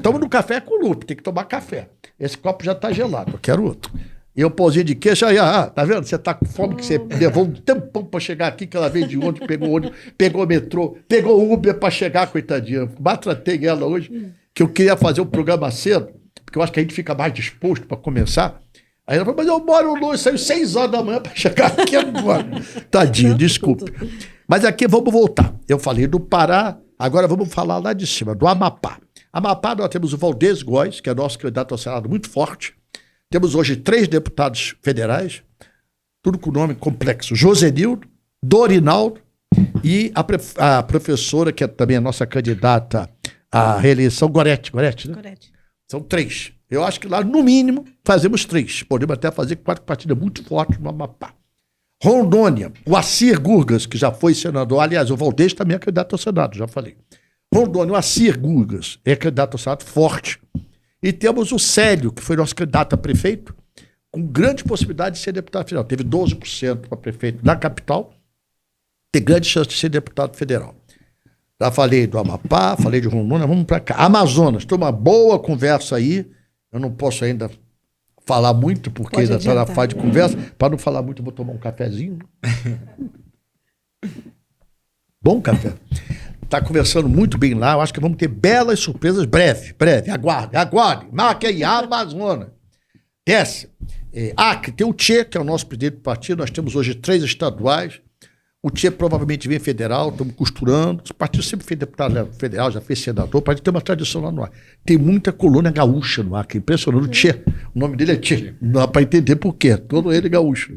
Tomo no café com lupa, tem que tomar café. Esse copo já está gelado, eu quero outro. E o pauzinho de queijo, aí, tá vendo? Você tá com fome, que você levou um tempão para chegar aqui, que ela veio de ônibus, pegou o metrô, pegou o Uber para chegar, coitadinha. Maltratei ela hoje, que eu queria fazer um programa cedo, porque eu acho que a gente fica mais disposto para começar. Aí ela falou, mas eu moro longe, saiu 6 horas da manhã para chegar aqui agora. Tadinho, desculpe. Mas aqui vamos voltar. Eu falei do Pará, agora vamos falar lá de cima, do Amapá. Amapá, nós temos o Valdez Góes, que é nosso candidato ao Senado muito forte. Temos hoje 3 deputados federais, tudo com nome complexo. Josenildo, Dorinaldo e a professora, que é também a nossa candidata à reeleição, Gorete, né? Gorete. São 3. Eu acho que lá, no mínimo, fazemos 3. Podemos até fazer 4 partidas muito fortes no Amapá. Rondônia, o Assir Gurgas, que já foi senador. Aliás, o Valdez também é candidato ao Senado, já falei. Rondônia, o Assir Gurgas é candidato ao Senado forte. E temos o Célio, que foi nosso candidato a prefeito, com grande possibilidade de ser deputado federal. Teve 12% para prefeito na capital, tem grande chance de ser deputado federal. Já falei do Amapá, falei de Rondônia, vamos para cá. Amazonas, tem uma boa conversa aí. Eu não posso ainda falar muito, porque ainda está na fase de conversa. Para não falar muito, eu vou tomar um cafezinho. Bom café. Está conversando muito bem lá. Eu acho que vamos ter belas surpresas breve. Aguarde. Marque aí, Amazonas. Desce. Acre, tem o Tchê, que é o nosso presidente do partido. Nós temos hoje 3 estaduais. O Tchê provavelmente vem federal, estamos costurando. O partido sempre fez deputado federal, já fez senador. O partido tem uma tradição lá no Acre. Tem muita colônia gaúcha no Acre, impressionante. O Tchê, o nome dele é Tchê. Não dá para entender por quê. Todo ele é gaúcho.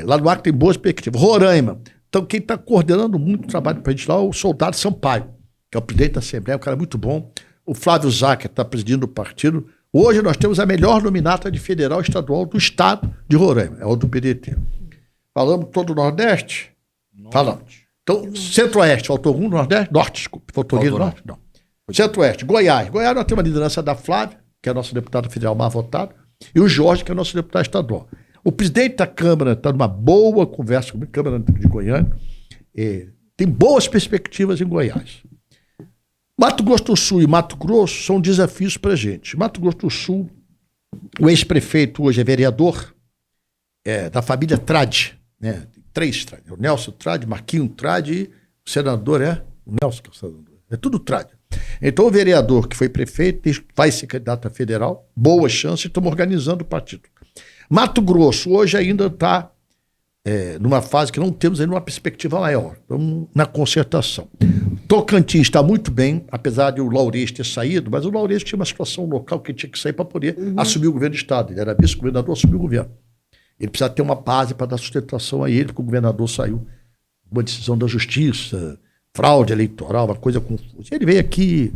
Lá no Acre tem boas perspectivas. Roraima. Então, quem está coordenando muito o trabalho para a gente lá é o Soldado Sampaio, que é o presidente da Assembleia, um cara muito bom. O Flávio Zacher está presidindo o partido. Hoje nós temos a melhor nominata de federal estadual do estado de Roraima, é o do PDT. Falamos todo o Nordeste? Falamos. Então, Centro-Oeste, faltou algum? Nordeste? Norte, desculpe. Faltou ali Norte? Não. Centro-Oeste, Goiás. Goiás nós temos a liderança da Flávia, que é a nossa deputada federal mais votada, e o Jorge, que é o nosso deputado estadual. O presidente da Câmara está numa boa conversa com a Câmara de Goiânia. Tem boas perspectivas em Goiás. Mato Grosso do Sul e Mato Grosso são desafios para a gente. Mato Grosso do Sul, o ex-prefeito hoje é vereador da família Trade, né? 3 Trade. O Nelson Trade, Marquinho Trade e o senador o Nelson, que é o senador. É tudo Trade. Então o vereador que foi prefeito vai ser candidato a federal, boa chance, estamos organizando o partido. Mato Grosso hoje ainda está numa fase que não temos ainda uma perspectiva maior. Estamos na concertação. Tocantins está muito bem, apesar de o Laurês ter saído, mas o Laurês tinha uma situação local que tinha que sair para poder assumir o governo do Estado. Ele era vice-governador, assumiu o governo. Ele precisa ter uma base para dar sustentação a ele, porque o governador saiu uma decisão da justiça, fraude eleitoral, uma coisa confusa. Ele veio aqui,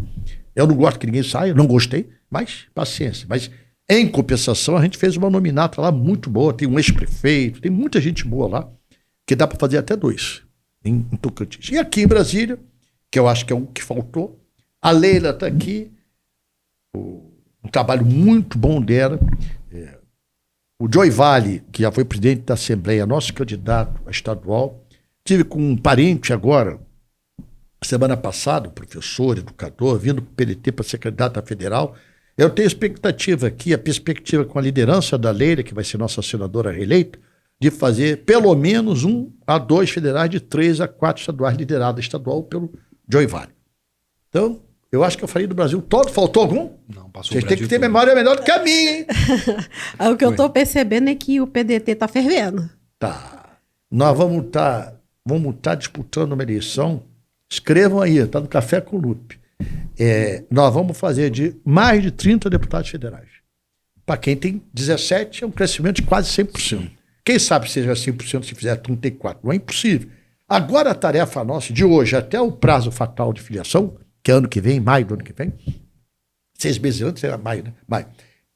eu não gosto que ninguém saia, não gostei, mas paciência. Mas, em compensação, a gente fez uma nominata lá muito boa, tem um ex-prefeito, tem muita gente boa lá, que dá para fazer até 2 em Tocantins. E aqui em Brasília, que eu acho que é o que faltou, a Leila está aqui, um trabalho muito bom dela. O Joy Vale, que já foi presidente da Assembleia, nosso candidato a estadual. Tive com um parente agora, semana passada, professor, educador, vindo para o PDT para ser candidato a federal. Eu tenho expectativa aqui, a perspectiva com a liderança da Leila, que vai ser nossa senadora reeleita, de fazer pelo menos 1 a 2 federais, de 3 a 4 estaduais liderados estadual pelo Joy Vale. Então, eu acho que eu falei do Brasil todo. Faltou algum? Não, passou. Vocês têm que ter memória melhor do que a minha, hein? O que eu estou percebendo é que o PDT está fervendo. Tá. Nós vamos estar disputando uma eleição. Escrevam aí, está no Café com Lupe. Nós vamos fazer de mais de 30 deputados federais. Para quem tem 17, é um crescimento de quase 100%. Quem sabe seja 100% se fizer 34%. Não é impossível. Agora a tarefa nossa, de hoje até o prazo fatal de filiação, que é ano que vem, maio do ano que vem, 6 meses antes, era maio, né? Maio.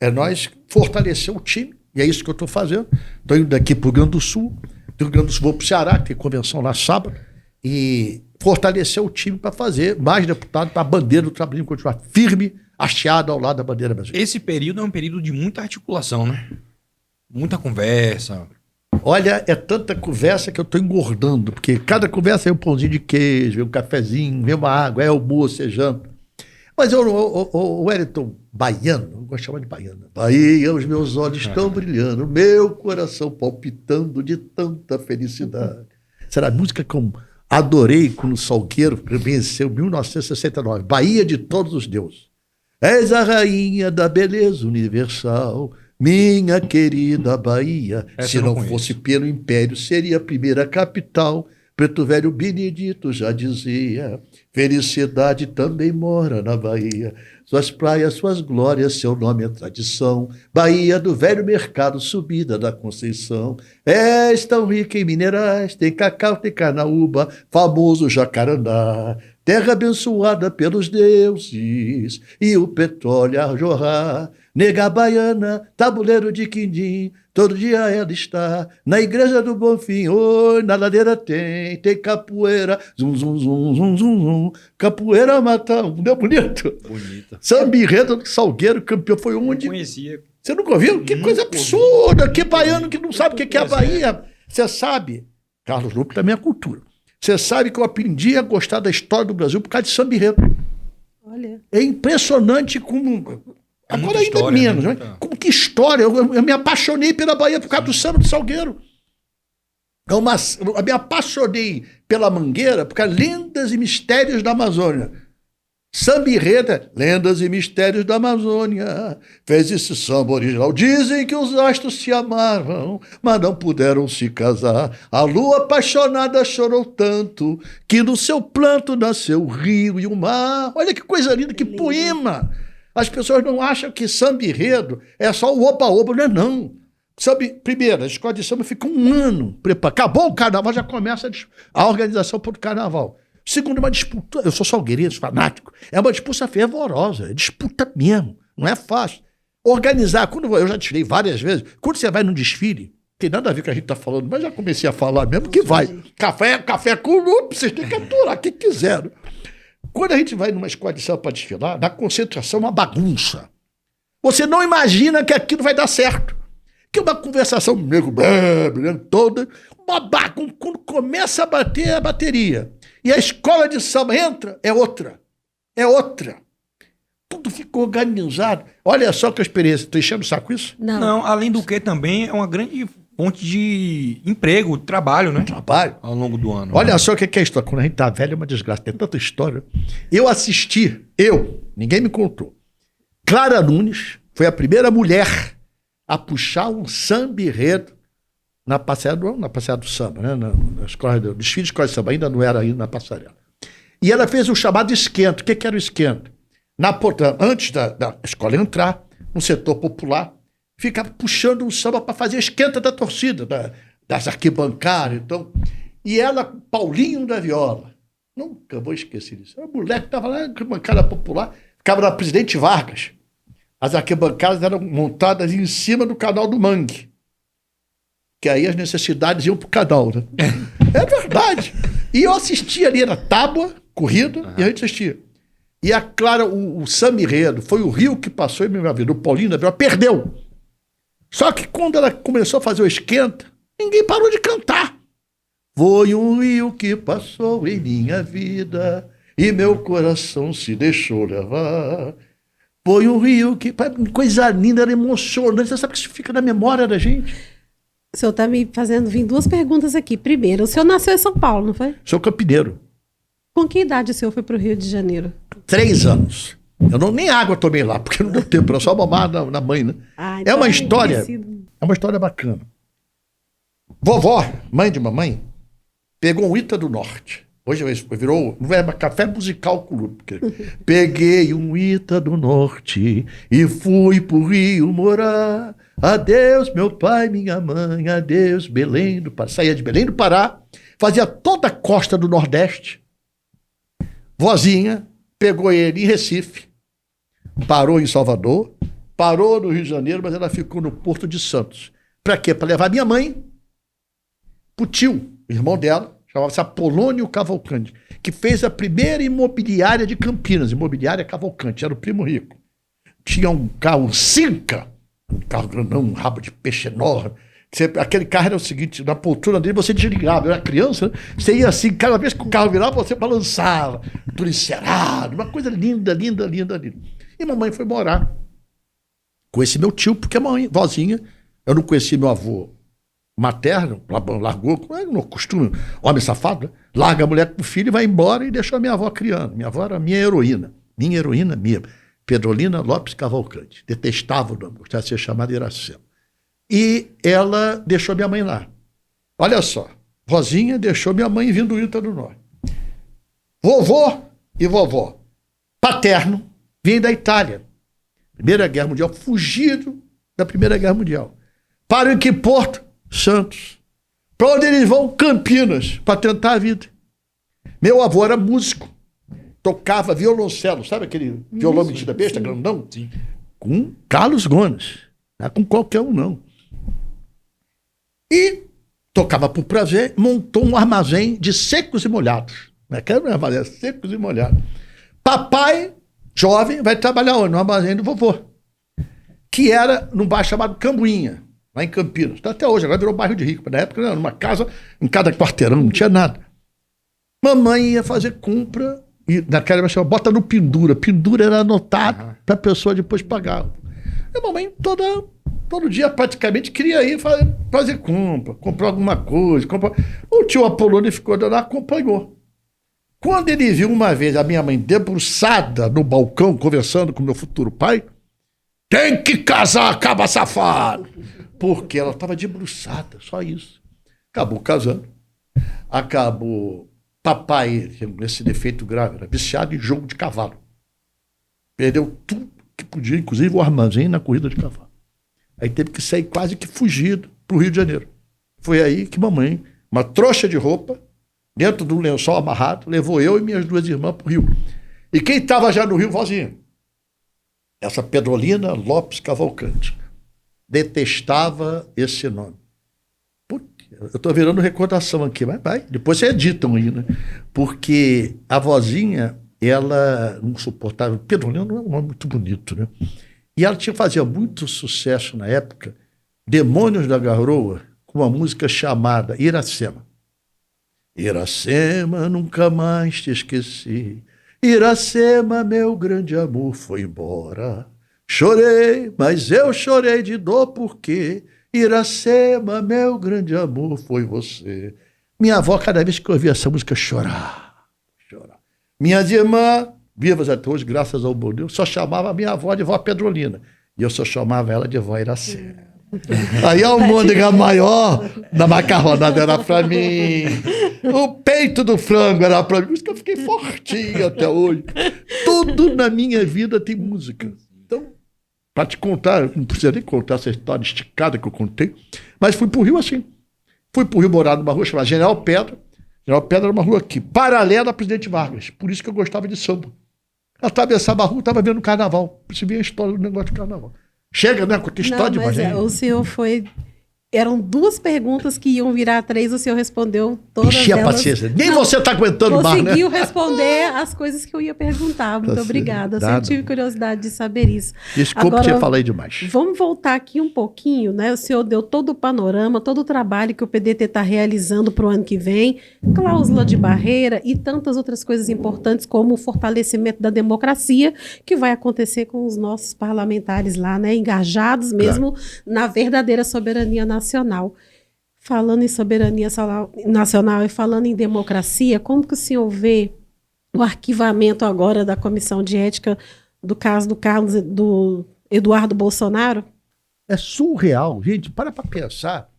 É nós fortalecer o time, e é isso que eu estou fazendo. Estou indo daqui para o Rio Grande do Sul, do Rio Grande do Sul vou para o Ceará, que tem convenção lá sábado, e fortalecer o time para fazer mais deputados, para a bandeira do trabalho continuar firme, hasteada ao lado da bandeira brasileira. Esse período é um período de muita articulação, né? Muita conversa. Olha, é tanta conversa que eu estou engordando, porque cada conversa é um pãozinho de queijo, é um cafezinho, é uma água, é almoço, é janta. Mas o Wellington, baiano, eu gosto de chamar de baiano. Bahia, os meus olhos estão brilhando, meu coração palpitando de tanta felicidade. Será a música que eu adorei quando o Salgueiro venceu em 1969. Bahia de todos os deuses. És a rainha da beleza universal, minha querida Bahia. Se não fosse pelo Império, seria a primeira capital. Preto Velho Benedito já dizia, felicidade também mora na Bahia. Suas praias, suas glórias, seu nome é tradição. Bahia do velho mercado, subida da Conceição. És tão rica em minerais, tem cacau, tem carnaúba, famoso jacarandá. Terra abençoada pelos deuses, e o petróleo a jorrar. Nega baiana, tabuleiro de quindim, todo dia ela está na igreja do Bonfim. Oi, na ladeira tem capoeira, zum, zum, zum, zum, zum, zum. Capoeira mata, não é bonito? Bonita. Samba Enredo do Salgueiro, campeão, foi onde? Eu conhecia. Você nunca ouviu? Que coisa absurda, que baiano que não sabe o que é a Bahia. Você sabe, Carlos Lupe também é cultura. Você sabe que eu aprendi a gostar da história do Brasil por causa de Samba Enredo. Olha. É impressionante como... Agora ainda história, menos, né? né? Como que história? Eu me apaixonei pela Bahia por causa do samba do Salgueiro. Eu me apaixonei pela Mangueira por causa de lendas e mistérios da Amazônia. Samba Enredo, lendas e mistérios da Amazônia. Fez esse samba original. Dizem que os astros se amavam, mas não puderam se casar. A lua apaixonada chorou tanto que no seu planto nasceu o rio e o mar. Olha que coisa linda, que poema! As pessoas não acham que samba enredo é só o oba-oba, não é não. Primeiro, a escola de samba fica um ano preparada. Acabou o carnaval, já começa a organização para o carnaval. Segundo, uma disputa, eu sou salgueirense, fanático, é uma disputa fervorosa, é disputa mesmo, não é fácil. Organizar, eu já desfilei várias vezes, quando você vai num desfile, tem nada a ver com o que a gente está falando, mas já comecei a falar mesmo que vai. Café com Lupe, vocês têm que aturar, quem quiser. Quando a gente vai numa escola de samba para desfilar, na concentração é uma bagunça. Você não imagina que aquilo vai dar certo. Que uma conversação, nego bebe, toda, uma bagunça. Quando começa a bater a bateria e a escola de samba entra, é outra. é outra. Tudo ficou organizado. Olha só que experiência. Estou enchendo o saco com isso? Não, além do que também é uma grande fonte de emprego, de trabalho, né? Trabalho. Ao longo do ano. Olha só o que é a história. Quando a gente tá velho é uma desgraça. Tem tanta história. Eu assisti, ninguém me contou. Clara Nunes foi a primeira mulher a puxar um samba enredo na passeada do samba, né? Na escola do desfile de escola de samba, ainda não era aí na passarela. E ela fez o chamado esquento. O que era o esquento? Antes da escola entrar, no setor popular, ficava puxando um samba para fazer a esquenta da torcida, das arquibancadas. Então. E ela, Paulinho da Viola, nunca vou esquecer isso. Era uma mulher que estava lá na arquibancada popular, ficava na Presidente Vargas. As arquibancadas eram montadas em cima do canal do Mangue. Que aí as necessidades iam pro canal, né? É verdade. E eu assistia ali, era tábua, corrida, e a gente assistia. E a Clara, o samba enredo, foi o Rio que passou em minha vida, o Paulinho da Viola, perdeu. Só que quando ela começou a fazer o esquenta, ninguém parou de cantar. Foi um rio que passou em minha vida e meu coração se deixou levar. Foi um rio que... Coisa linda, era emocionante. Você sabe que isso fica na memória da gente? O senhor está me fazendo vir duas perguntas aqui. Primeiro, o senhor nasceu em São Paulo, não foi? Sou campineiro. Com que idade o senhor foi para o Rio de Janeiro? 3 anos. Nem água tomei lá, porque não deu tempo. Era só mamar na mãe, né? Então é uma história... parecido. É uma história bacana. Vovó, mãe de mamãe, pegou um Ita do Norte. Hoje virou café musical clube. Peguei um Ita do Norte e fui pro Rio morar. Adeus, meu pai, minha mãe, adeus, Belém do Pará. Saía de Belém do Pará, fazia toda a costa do Nordeste. Vozinha pegou ele em Recife, parou em Salvador, parou no Rio de Janeiro, mas ela ficou no Porto de Santos. Para quê? Para levar minha mãe pro tio, irmão dela, chamava-se Apolônio Cavalcante, que fez a primeira imobiliária de Campinas, imobiliária Cavalcante, era o primo rico. Tinha um carro Cinca, um carro grandão, um rabo de peixe enorme. Aquele carro era o seguinte, na poltrona dele você desligava, eu era criança, né? Você ia assim, cada vez que o carro virava, você balançava, tudo encerado, uma coisa linda, linda, linda, linda. E mamãe foi morar com esse meu tio, porque a mãe, vozinha, eu não conhecia meu avô materno, largou, como é no costume, homem safado, né? Larga a mulher com o filho e vai embora e deixou a minha avó criando. Minha avó era minha heroína mesmo, Pedrolina Lopes Cavalcante. Detestava o nome, gostava de ser chamada Iracema. E ela deixou minha mãe lá. Olha só, vozinha deixou minha mãe vindo do Ita do Norte. Vovô e vovó, paterno, vem da Itália. Primeira Guerra Mundial, fugido da Primeira Guerra Mundial. Param em que porto? Santos. Para onde eles vão? Campinas, para tentar a vida. Meu avô era músico, tocava violoncelo, sabe aquele violão metida besta, sim, grandão? Sim. Com Carlos Gomes, não é com qualquer um não. E tocava por prazer, montou um armazém de secos e molhados. Não é que era um armazém, secos e molhados. Papai, jovem, vai trabalhar onde? No armazém do vovô, que era num bairro chamado Cambuinha, lá em Campinas. Tá até hoje, agora virou bairro de rico. Na época, era numa casa, em cada quarteirão, não tinha nada. Mamãe ia fazer compra, e naquela época chamava, bota no pendura. Pendura era anotado para a pessoa depois pagar. E a mamãe todo dia praticamente queria ir fazer compra, comprar alguma coisa. O tio Apolônio ficou dando, acompanhou. Quando ele viu uma vez a minha mãe debruçada no balcão, conversando com meu futuro pai, tem que casar, caba safado. Porque ela estava debruçada, só isso. Acabou casando. Acabou. Papai, esse defeito grave, era viciado em jogo de cavalo. Perdeu tudo que podia, inclusive o armazém na corrida de cavalo. Aí teve que sair quase que fugido para o Rio de Janeiro. Foi aí que mamãe, uma trouxa de roupa, dentro de um lençol amarrado, levou eu e minhas 2 irmãs para o Rio. E quem estava já no Rio, vozinha? Essa Pedrolina Lopes Cavalcante. Detestava esse nome. Eu estou virando recordação aqui, mas vai, depois vocês editam aí, né? Porque a vozinha, ela não suportava. Pedrolina não é um nome muito bonito, né? E ela fazia muito sucesso na época, Demônios da Garoa, com uma música chamada Iracema. Iracema, nunca mais te esqueci. Iracema, meu grande amor, foi embora. Chorei, mas eu chorei de dor porque Iracema, meu grande amor, foi você. Minha avó, cada vez que eu ouvia essa música, chorava. Minhas irmãs, vivas até hoje, graças ao bom Deus, só chamava a minha avó de vó Pedrolina. E eu só chamava ela de vó Iracema. Aí a almôndega maior da macarronada era pra mim. O peito do frango era pra mim. Por isso que eu fiquei fortinho até hoje. Tudo na minha vida tem música. Então, pra te contar, não precisa nem contar essa história esticada que eu contei, mas fui pro Rio assim. Fui pro Rio morar numa rua chamada General Pedra. General Pedra era uma rua aqui, paralela a Presidente Vargas. Por isso que eu gostava de samba. Eu atravessava a rua e estava vendo carnaval. Você via a história do negócio de carnaval. Chega, né? Com a história de imagem. O senhor foi... Eram 2 perguntas que iam virar 3, o senhor respondeu todas Enchi a elas. paciência. Nem você está aguentando mais, né? Conseguiu responder as coisas que eu ia perguntar. Muito obrigada. Eu sempre tive curiosidade de saber isso. Desculpa te falar demais. Vamos voltar aqui um pouquinho, né? O senhor deu todo o panorama, todo o trabalho que o PDT está realizando para o ano que vem, cláusula de barreira e tantas outras coisas importantes como o fortalecimento da democracia, que vai acontecer com os nossos parlamentares lá, né? Engajados mesmo na verdadeira soberania nacional. Falando em soberania nacional e falando em democracia, como que o senhor vê o arquivamento agora da Comissão de Ética do caso do Eduardo Bolsonaro? É surreal, gente, para pensar.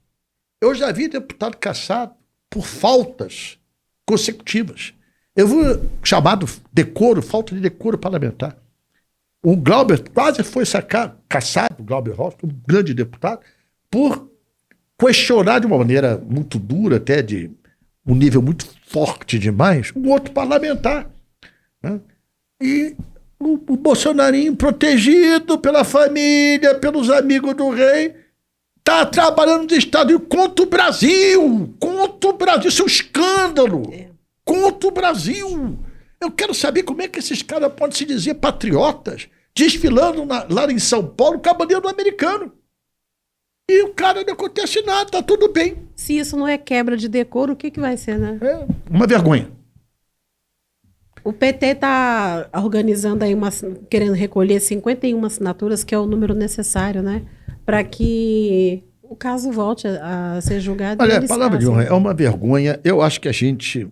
Eu já vi deputado caçado por faltas consecutivas. Eu vou chamado decoro, falta de decoro parlamentar. O Glauber quase foi caçado, o Glauber Rossi, um grande deputado, por questionar de uma maneira muito dura, até de um nível muito forte demais, um outro parlamentar. Né? E o Bolsonarinho, protegido pela família, pelos amigos do rei, está trabalhando no Estado contra o Brasil! Contra o Brasil! Isso é um escândalo! Contra o Brasil! Eu quero saber como é que esses caras podem se dizer patriotas, desfilando lá em São Paulo com a bandeira do americano. E o cara não acontece nada, tá tudo bem. Se isso não é quebra de decoro, o que vai ser, né? É uma vergonha. O PT está organizando aí querendo recolher 51 assinaturas, que é o número necessário, né? Para que o caso volte a ser julgado. Olha, a palavra de honra é uma vergonha. Eu acho que a gente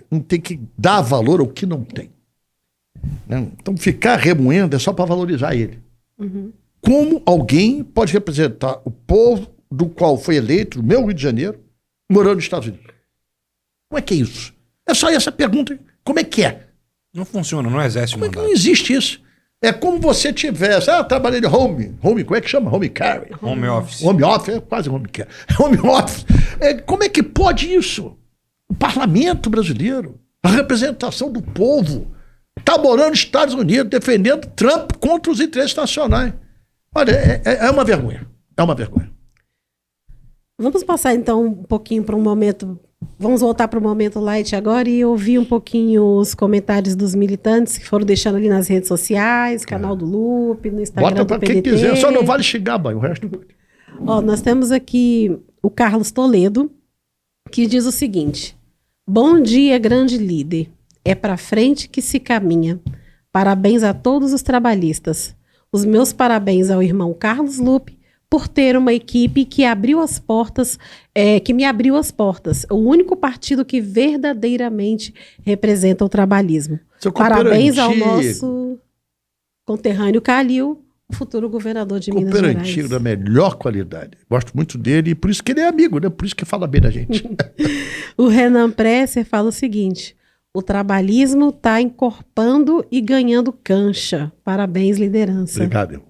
não tem que dar valor ao que não tem. Não. Então, ficar remoendo é só para valorizar ele. Uhum. Como alguém pode representar o povo do qual foi eleito, no meu Rio de Janeiro, morando nos Estados Unidos? Como é que é isso? É só essa pergunta. Como é que é? Não funciona, não exerce o mandato. Não existe isso. É como você tivesse... trabalhei de home, como é que chama? Home care. Home office. Home office, é quase home care. Home office. Como é que pode isso? O parlamento brasileiro, a representação do povo, está morando nos Estados Unidos, defendendo Trump contra os interesses nacionais. Olha, é uma vergonha. É uma vergonha. Vamos passar então um pouquinho para um momento... Vamos voltar para o momento light agora e ouvir um pouquinho os comentários dos militantes que foram deixando ali nas redes sociais, canal do Lupe, no Instagram Bota do para PDT. quem quiser, só não vale xingar, o resto... Nós temos aqui o Carlos Toledo, que diz o seguinte: bom dia, grande líder. É para frente que se caminha. Parabéns a todos os trabalhistas. Os meus parabéns ao irmão Carlos Lupe por ter uma equipe que abriu as portas, que me abriu as portas. O único partido que verdadeiramente representa o trabalhismo. Parabéns ao nosso conterrâneo Calil, o futuro governador de Minas Gerais. Cooperativo da melhor qualidade. Gosto muito dele e por isso que ele é amigo, né? Por isso que fala bem da gente. O Renan Presser fala o seguinte: o trabalhismo está encorpando e ganhando cancha. Parabéns, liderança. Obrigado, irmão.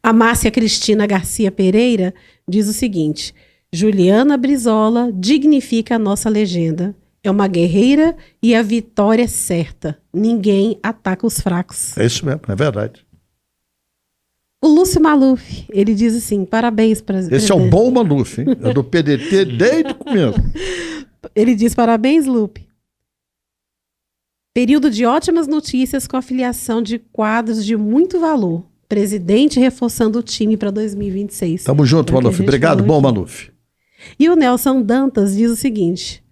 A Márcia Cristina Garcia Pereira diz o seguinte: Juliana Brizola dignifica a nossa legenda. É uma guerreira e a vitória é certa. Ninguém ataca os fracos. É isso mesmo, é verdade. O Lúcio Maluf, ele diz assim: parabéns, presidente. Esse é o bom Maluf, hein? É do PDT desde o começo. Ele diz: parabéns, Lupe. Período de ótimas notícias com a filiação de quadros de muito valor. Presidente reforçando o time para 2026. Tamo junto, Maluf. Obrigado, bom Maluf. E o Nelson Dantas diz o seguinte: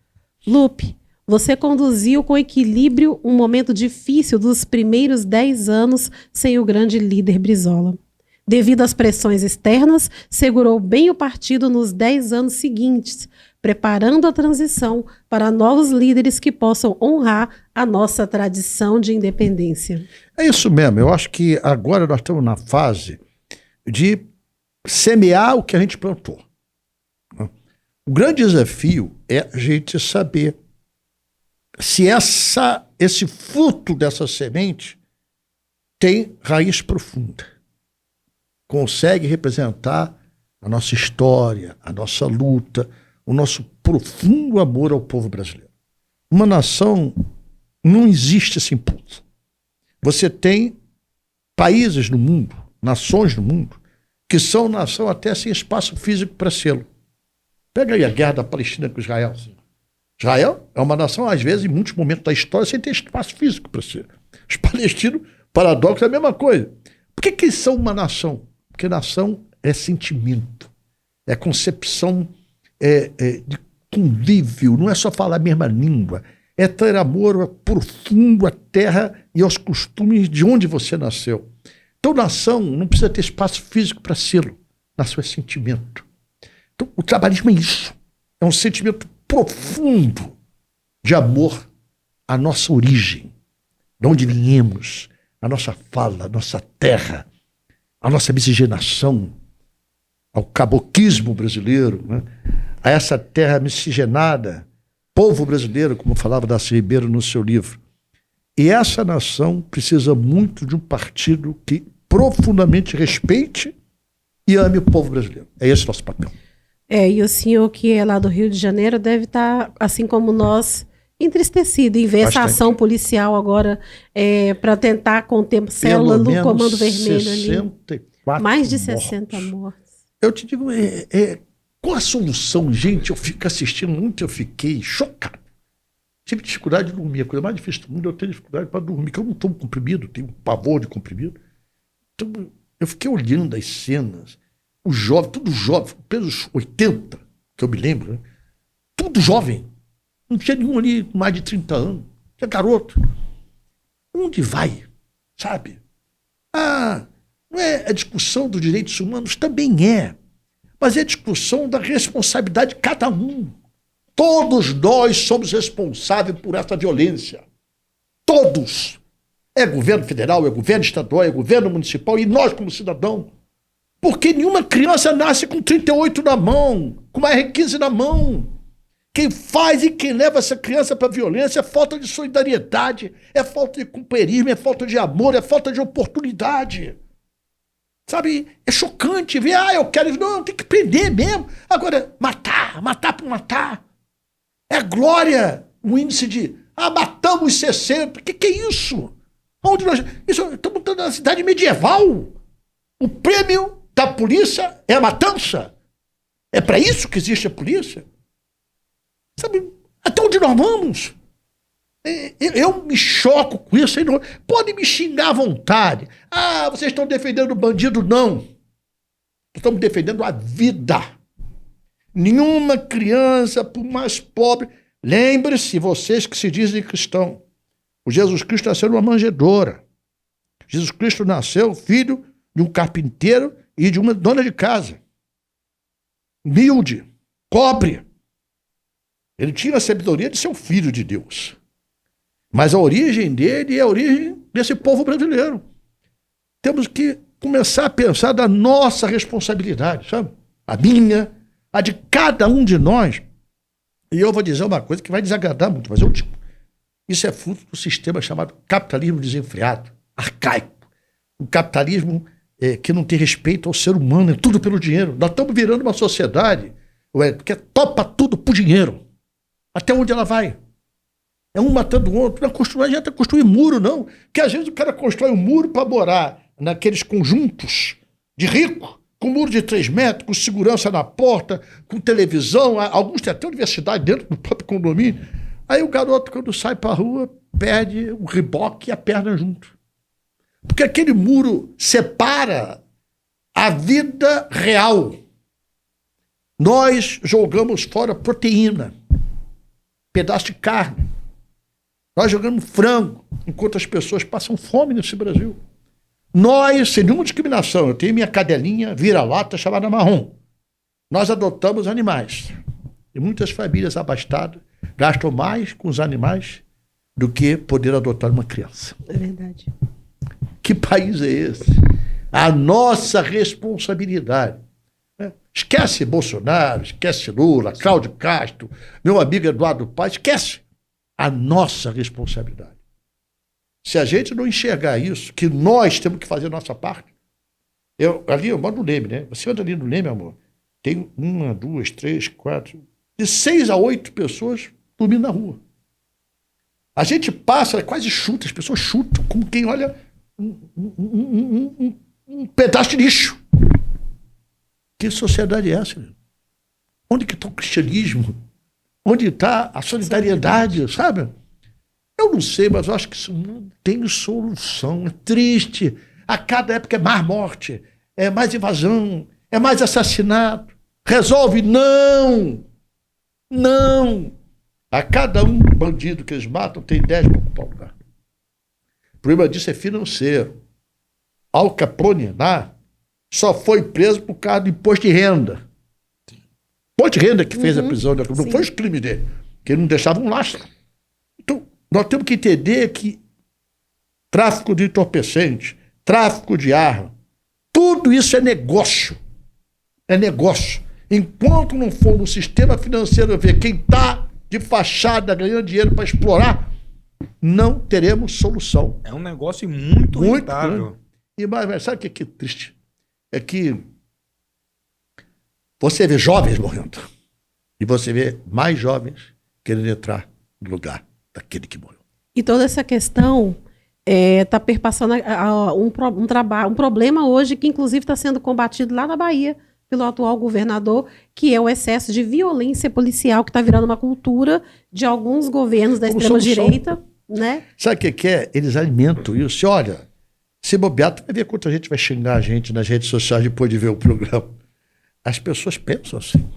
Lupe, Você conduziu com equilíbrio um momento difícil dos primeiros 10 anos sem o grande líder Brizola. Devido às pressões externas, segurou bem o partido nos 10 anos seguintes, preparando a transição para novos líderes que possam honrar a nossa tradição de independência. É isso mesmo. Eu acho que agora nós estamos na fase de semear o que a gente plantou. O grande desafio é a gente saber se esse fruto dessa semente tem raiz profunda. Consegue representar a nossa história, a nossa luta, o nosso profundo amor ao povo brasileiro. Uma nação não existe sem povo. Você tem países no mundo, nações no mundo, que são nação até sem espaço físico para sê-lo. Pega aí a guerra da Palestina com Israel. Israel é uma nação, às vezes, em muitos momentos da história, sem ter espaço físico para ser. Os palestinos, paradoxo, é a mesma coisa. Por que eles são uma nação? Porque nação é sentimento, é concepção de convívio, não é só falar a mesma língua, é ter amor profundo à terra e aos costumes de onde você nasceu. Então, nação não precisa ter espaço físico para ser. Nação é sentimento. Então, o trabalhismo é isso. É um sentimento profundo de amor à nossa origem, de onde viemos, a nossa fala, a nossa terra, a nossa miscigenação, ao caboquismo brasileiro, né? A essa terra miscigenada, povo brasileiro, como falava Darcy Ribeiro no seu livro. E essa nação precisa muito de um partido que profundamente respeite e ame o povo brasileiro. É esse o nosso papel. E o senhor que é lá do Rio de Janeiro deve estar, assim como nós, entristecido em ver essa ação policial agora para tentar conter célula do Comando Vermelho ali. Mais de 60 mortes. Eu te digo, qual a solução, gente? Eu fico assistindo muito, eu fiquei chocado. Tive dificuldade de dormir. A coisa mais difícil do mundo é eu ter dificuldade para dormir, porque eu não tomo comprimido, tenho um pavor de comprimido. Então, eu fiquei olhando as cenas. O jovem, tudo jovem, pelos 80, que eu me lembro, né? Tudo jovem. Não tinha nenhum ali com mais de 30 anos. Tinha garoto. Onde vai? Sabe? Não é a discussão dos direitos humanos? Também é. Mas é a discussão da responsabilidade de cada um. Todos nós somos responsáveis por essa violência. Todos. É governo federal, é governo estadual, é governo municipal e nós como cidadão. Porque nenhuma criança nasce com 38 na mão, com uma R15 na mão. Quem faz e quem leva essa criança para a violência é falta de solidariedade, é falta de companheirismo, é falta de amor, é falta de oportunidade. Sabe, é chocante ver, eu quero... Não, tem que prender mesmo. Agora, matar por matar. É glória o índice de, matamos 60. Que é isso? Onde nós... Isso, estamos na cidade medieval. O prêmio da polícia é a matança. É para isso que existe a polícia? Sabe, até onde nós vamos? Eu me choco com isso. Podem me xingar à vontade. Vocês estão defendendo o bandido? Não. Estamos defendendo a vida. Nenhuma criança, por mais pobre... Lembre-se, vocês que se dizem cristão, o Jesus Cristo nasceu numa manjedoura. Jesus Cristo nasceu filho de um carpinteiro e de uma dona de casa. Humilde, pobre. Ele tinha a sabedoria de ser um filho de Deus. Mas a origem dele é a origem desse povo brasileiro. Temos que começar a pensar da nossa responsabilidade, sabe? A minha, a de cada um de nós. E eu vou dizer uma coisa que vai desagradar muito, mas eu digo. Isso é fruto do sistema chamado capitalismo desenfreado, arcaico. Um capitalismo que não tem respeito ao ser humano, é tudo pelo dinheiro. Nós estamos virando uma sociedade que topa tudo por dinheiro. Até onde ela vai? É um matando o outro. Não adianta construir muro, não. Porque às vezes o cara constrói um muro para morar naqueles conjuntos de rico, com muro de 3 metros, com segurança na porta, com televisão. Alguns têm até universidade dentro do próprio condomínio. Aí o garoto, quando sai para a rua, perde o reboque e a perna junto. Porque aquele muro separa a vida real. Nós jogamos fora proteína, pedaço de carne, Nós jogamos frango, enquanto as pessoas passam fome nesse Brasil. Nós, sem nenhuma discriminação, eu tenho minha cadelinha vira-lata chamada Marrom. Nós adotamos animais. E muitas famílias abastadas gastam mais com os animais do que poder adotar uma criança. É verdade. Que país é esse? A nossa responsabilidade. Né? Esquece Bolsonaro, esquece Lula, Cláudio Castro, meu amigo Eduardo Paes, esquece. A nossa responsabilidade. Se a gente não enxergar isso, que nós temos que fazer a nossa parte. Ali eu moro no Leme, né? Você anda ali no Leme, amor. Tem 1, 2, 3, 4, de 6 a 8 pessoas dormindo na rua. A gente passa, quase chuta, as pessoas chutam, como quem olha um pedaço de lixo. Que sociedade é essa? Onde que está o cristianismo? Onde está a solidariedade, sabe? Eu não sei, mas eu acho que isso não tem solução. É triste. A cada época é mais morte, é mais invasão, é mais assassinato. Resolve? Não! Não! A cada um bandido que eles matam, tem 10 para ocupar o lugar. O problema disso é financeiro. Al Capone lá só foi preso por causa do imposto de renda. Imposto de renda que fez a prisão dele. Não foi os crimes dele, que ele não deixava um lastro. Então, nós temos que entender que tráfico de entorpecente, tráfico de arma, tudo isso é negócio. É negócio. Enquanto não for no sistema financeiro ver quem está de fachada ganhando dinheiro para explorar, não teremos solução. É um negócio muito rentável. E mas sabe o que é triste? É que você vê jovens morrendo e você vê mais jovens querendo entrar no lugar daquele que morreu. E toda essa questão está perpassando um problema hoje que, inclusive, está sendo combatido lá na Bahia pelo atual governador, que é o excesso de violência policial, que está virando uma cultura de alguns governos da extrema-direita. Né? Sabe o que é? Eles alimentam isso. Olha, se bobear, tu vai ver quanta gente vai xingar a gente nas redes sociais depois de ver o programa. As pessoas pensam assim.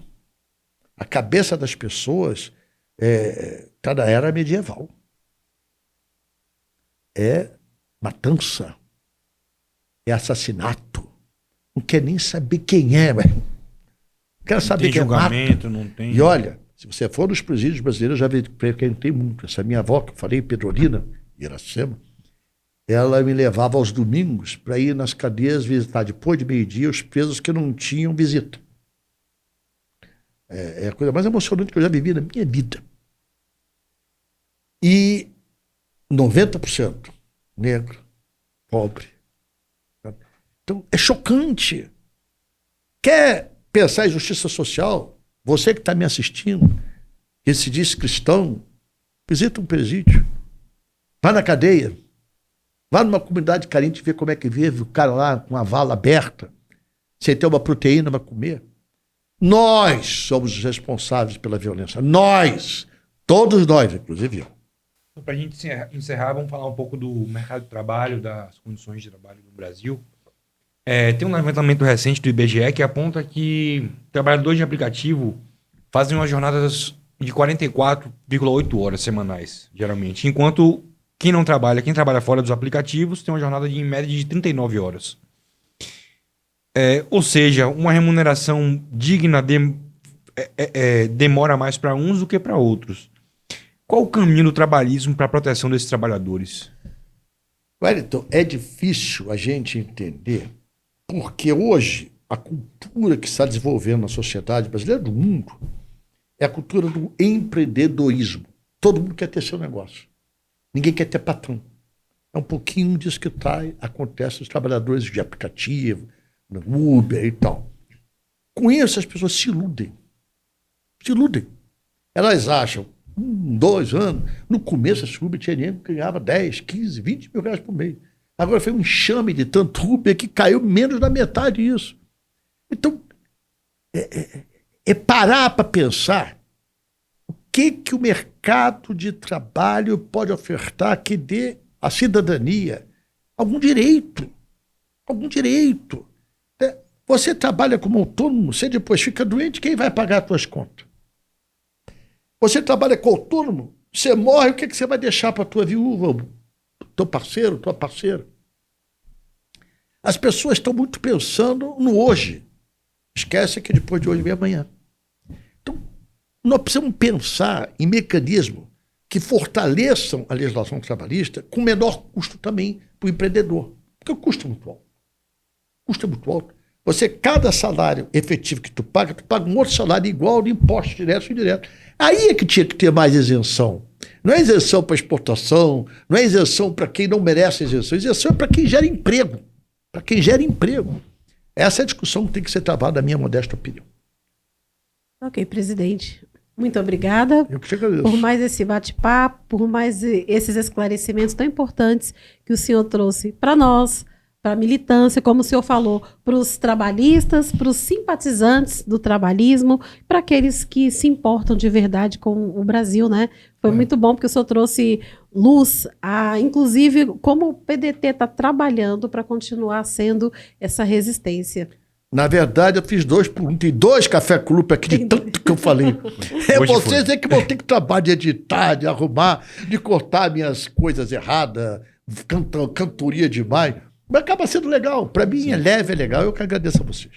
A cabeça das pessoas está na era medieval. É matança. É assassinato. Não quer nem saber quem é, velho. Não quer saber quem é julgamento, não tem. E olha, se você for nos presídios brasileiros, já frequentei muito. Essa minha avó, que eu falei, Pedrolina, Iracema, ela me levava aos domingos para ir nas cadeias visitar, depois de meio-dia, os presos que não tinham visita. É a coisa mais emocionante que eu já vivi na minha vida. E 90% negro, pobre. Então, é chocante. Quer pensar em justiça social? Você que está me assistindo, que se diz cristão, visita um presídio. Vá na cadeia. Vá numa comunidade carente ver como é que vive o cara lá com a vala aberta, sem ter uma proteína para comer. Nós somos os responsáveis pela violência. Nós. Todos nós, inclusive eu. Para a gente encerrar, vamos falar um pouco do mercado de trabalho, das condições de trabalho no Brasil. Tem um levantamento recente do IBGE que aponta que trabalhadores de aplicativo fazem umas jornadas de 44,8 horas semanais, geralmente. Enquanto quem trabalha fora dos aplicativos tem uma jornada em média de 39 horas. Ou seja, uma remuneração digna demora mais para uns do que para outros. Qual o caminho do trabalhismo para a proteção desses trabalhadores? Wellington, é difícil a gente entender, porque hoje a cultura que está desenvolvendo na sociedade brasileira, do mundo, é a cultura do empreendedorismo. Todo mundo quer ter seu negócio. Ninguém quer ter patrão. É um pouquinho disso que acontece nos trabalhadores de aplicativo, no Uber e tal. Com isso, as pessoas se iludem. Se iludem. Elas acham, 2 anos, no começo esse Uber tinha dinheiro que ganhava 10, 15, 20 mil reais por mês. Agora foi um enxame de tanto Uber que caiu menos da metade disso. Então, parar para pensar o que o mercado de trabalho pode ofertar que dê à cidadania algum direito. Algum direito. Você trabalha como autônomo, você depois fica doente, quem vai pagar as suas contas? Você trabalha com autônomo, Você morre, o que, que você vai deixar para tua viúva, teu parceiro, tua parceira? As pessoas estão muito pensando no hoje. Esquece que depois de hoje vem amanhã. Então, nós precisamos pensar em mecanismos que fortaleçam a legislação trabalhista com menor custo também para o empreendedor. Porque o custo é muito alto. O custo é muito alto. Você, cada salário efetivo que tu paga um outro salário igual de impostos diretos e indiretos. Aí é que tinha que ter mais isenção. Não é isenção para exportação, não é isenção para quem não merece isenção. Isenção é para quem gera emprego. Para quem gera emprego. Essa é a discussão que tem que ser travada, na minha modesta opinião. Ok, presidente. Muito obrigada Eu que te agradeço. por mais esse bate-papo, por mais esses esclarecimentos tão importantes que o senhor trouxe para nós, para a militância, como o senhor falou, para os trabalhistas, para os simpatizantes do trabalhismo, para aqueles que se importam de verdade com o Brasil, né? Foi muito bom porque o senhor trouxe luz a, inclusive, como o PDT está trabalhando para continuar sendo essa resistência. Na verdade, eu fiz 2 por 1. Tem 2 café clube aqui de tanto que eu falei. Vocês é que vão ter que trabalhar de editar, de arrumar, de cortar minhas coisas erradas, cantoria demais. Mas acaba sendo legal. Para mim é leve, é legal. Eu que agradeço a vocês.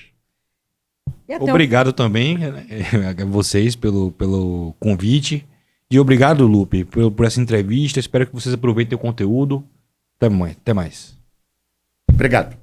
Obrigado também a vocês pelo convite. E obrigado, Lupe, por essa entrevista. Espero que vocês aproveitem o conteúdo. Até mais. Obrigado.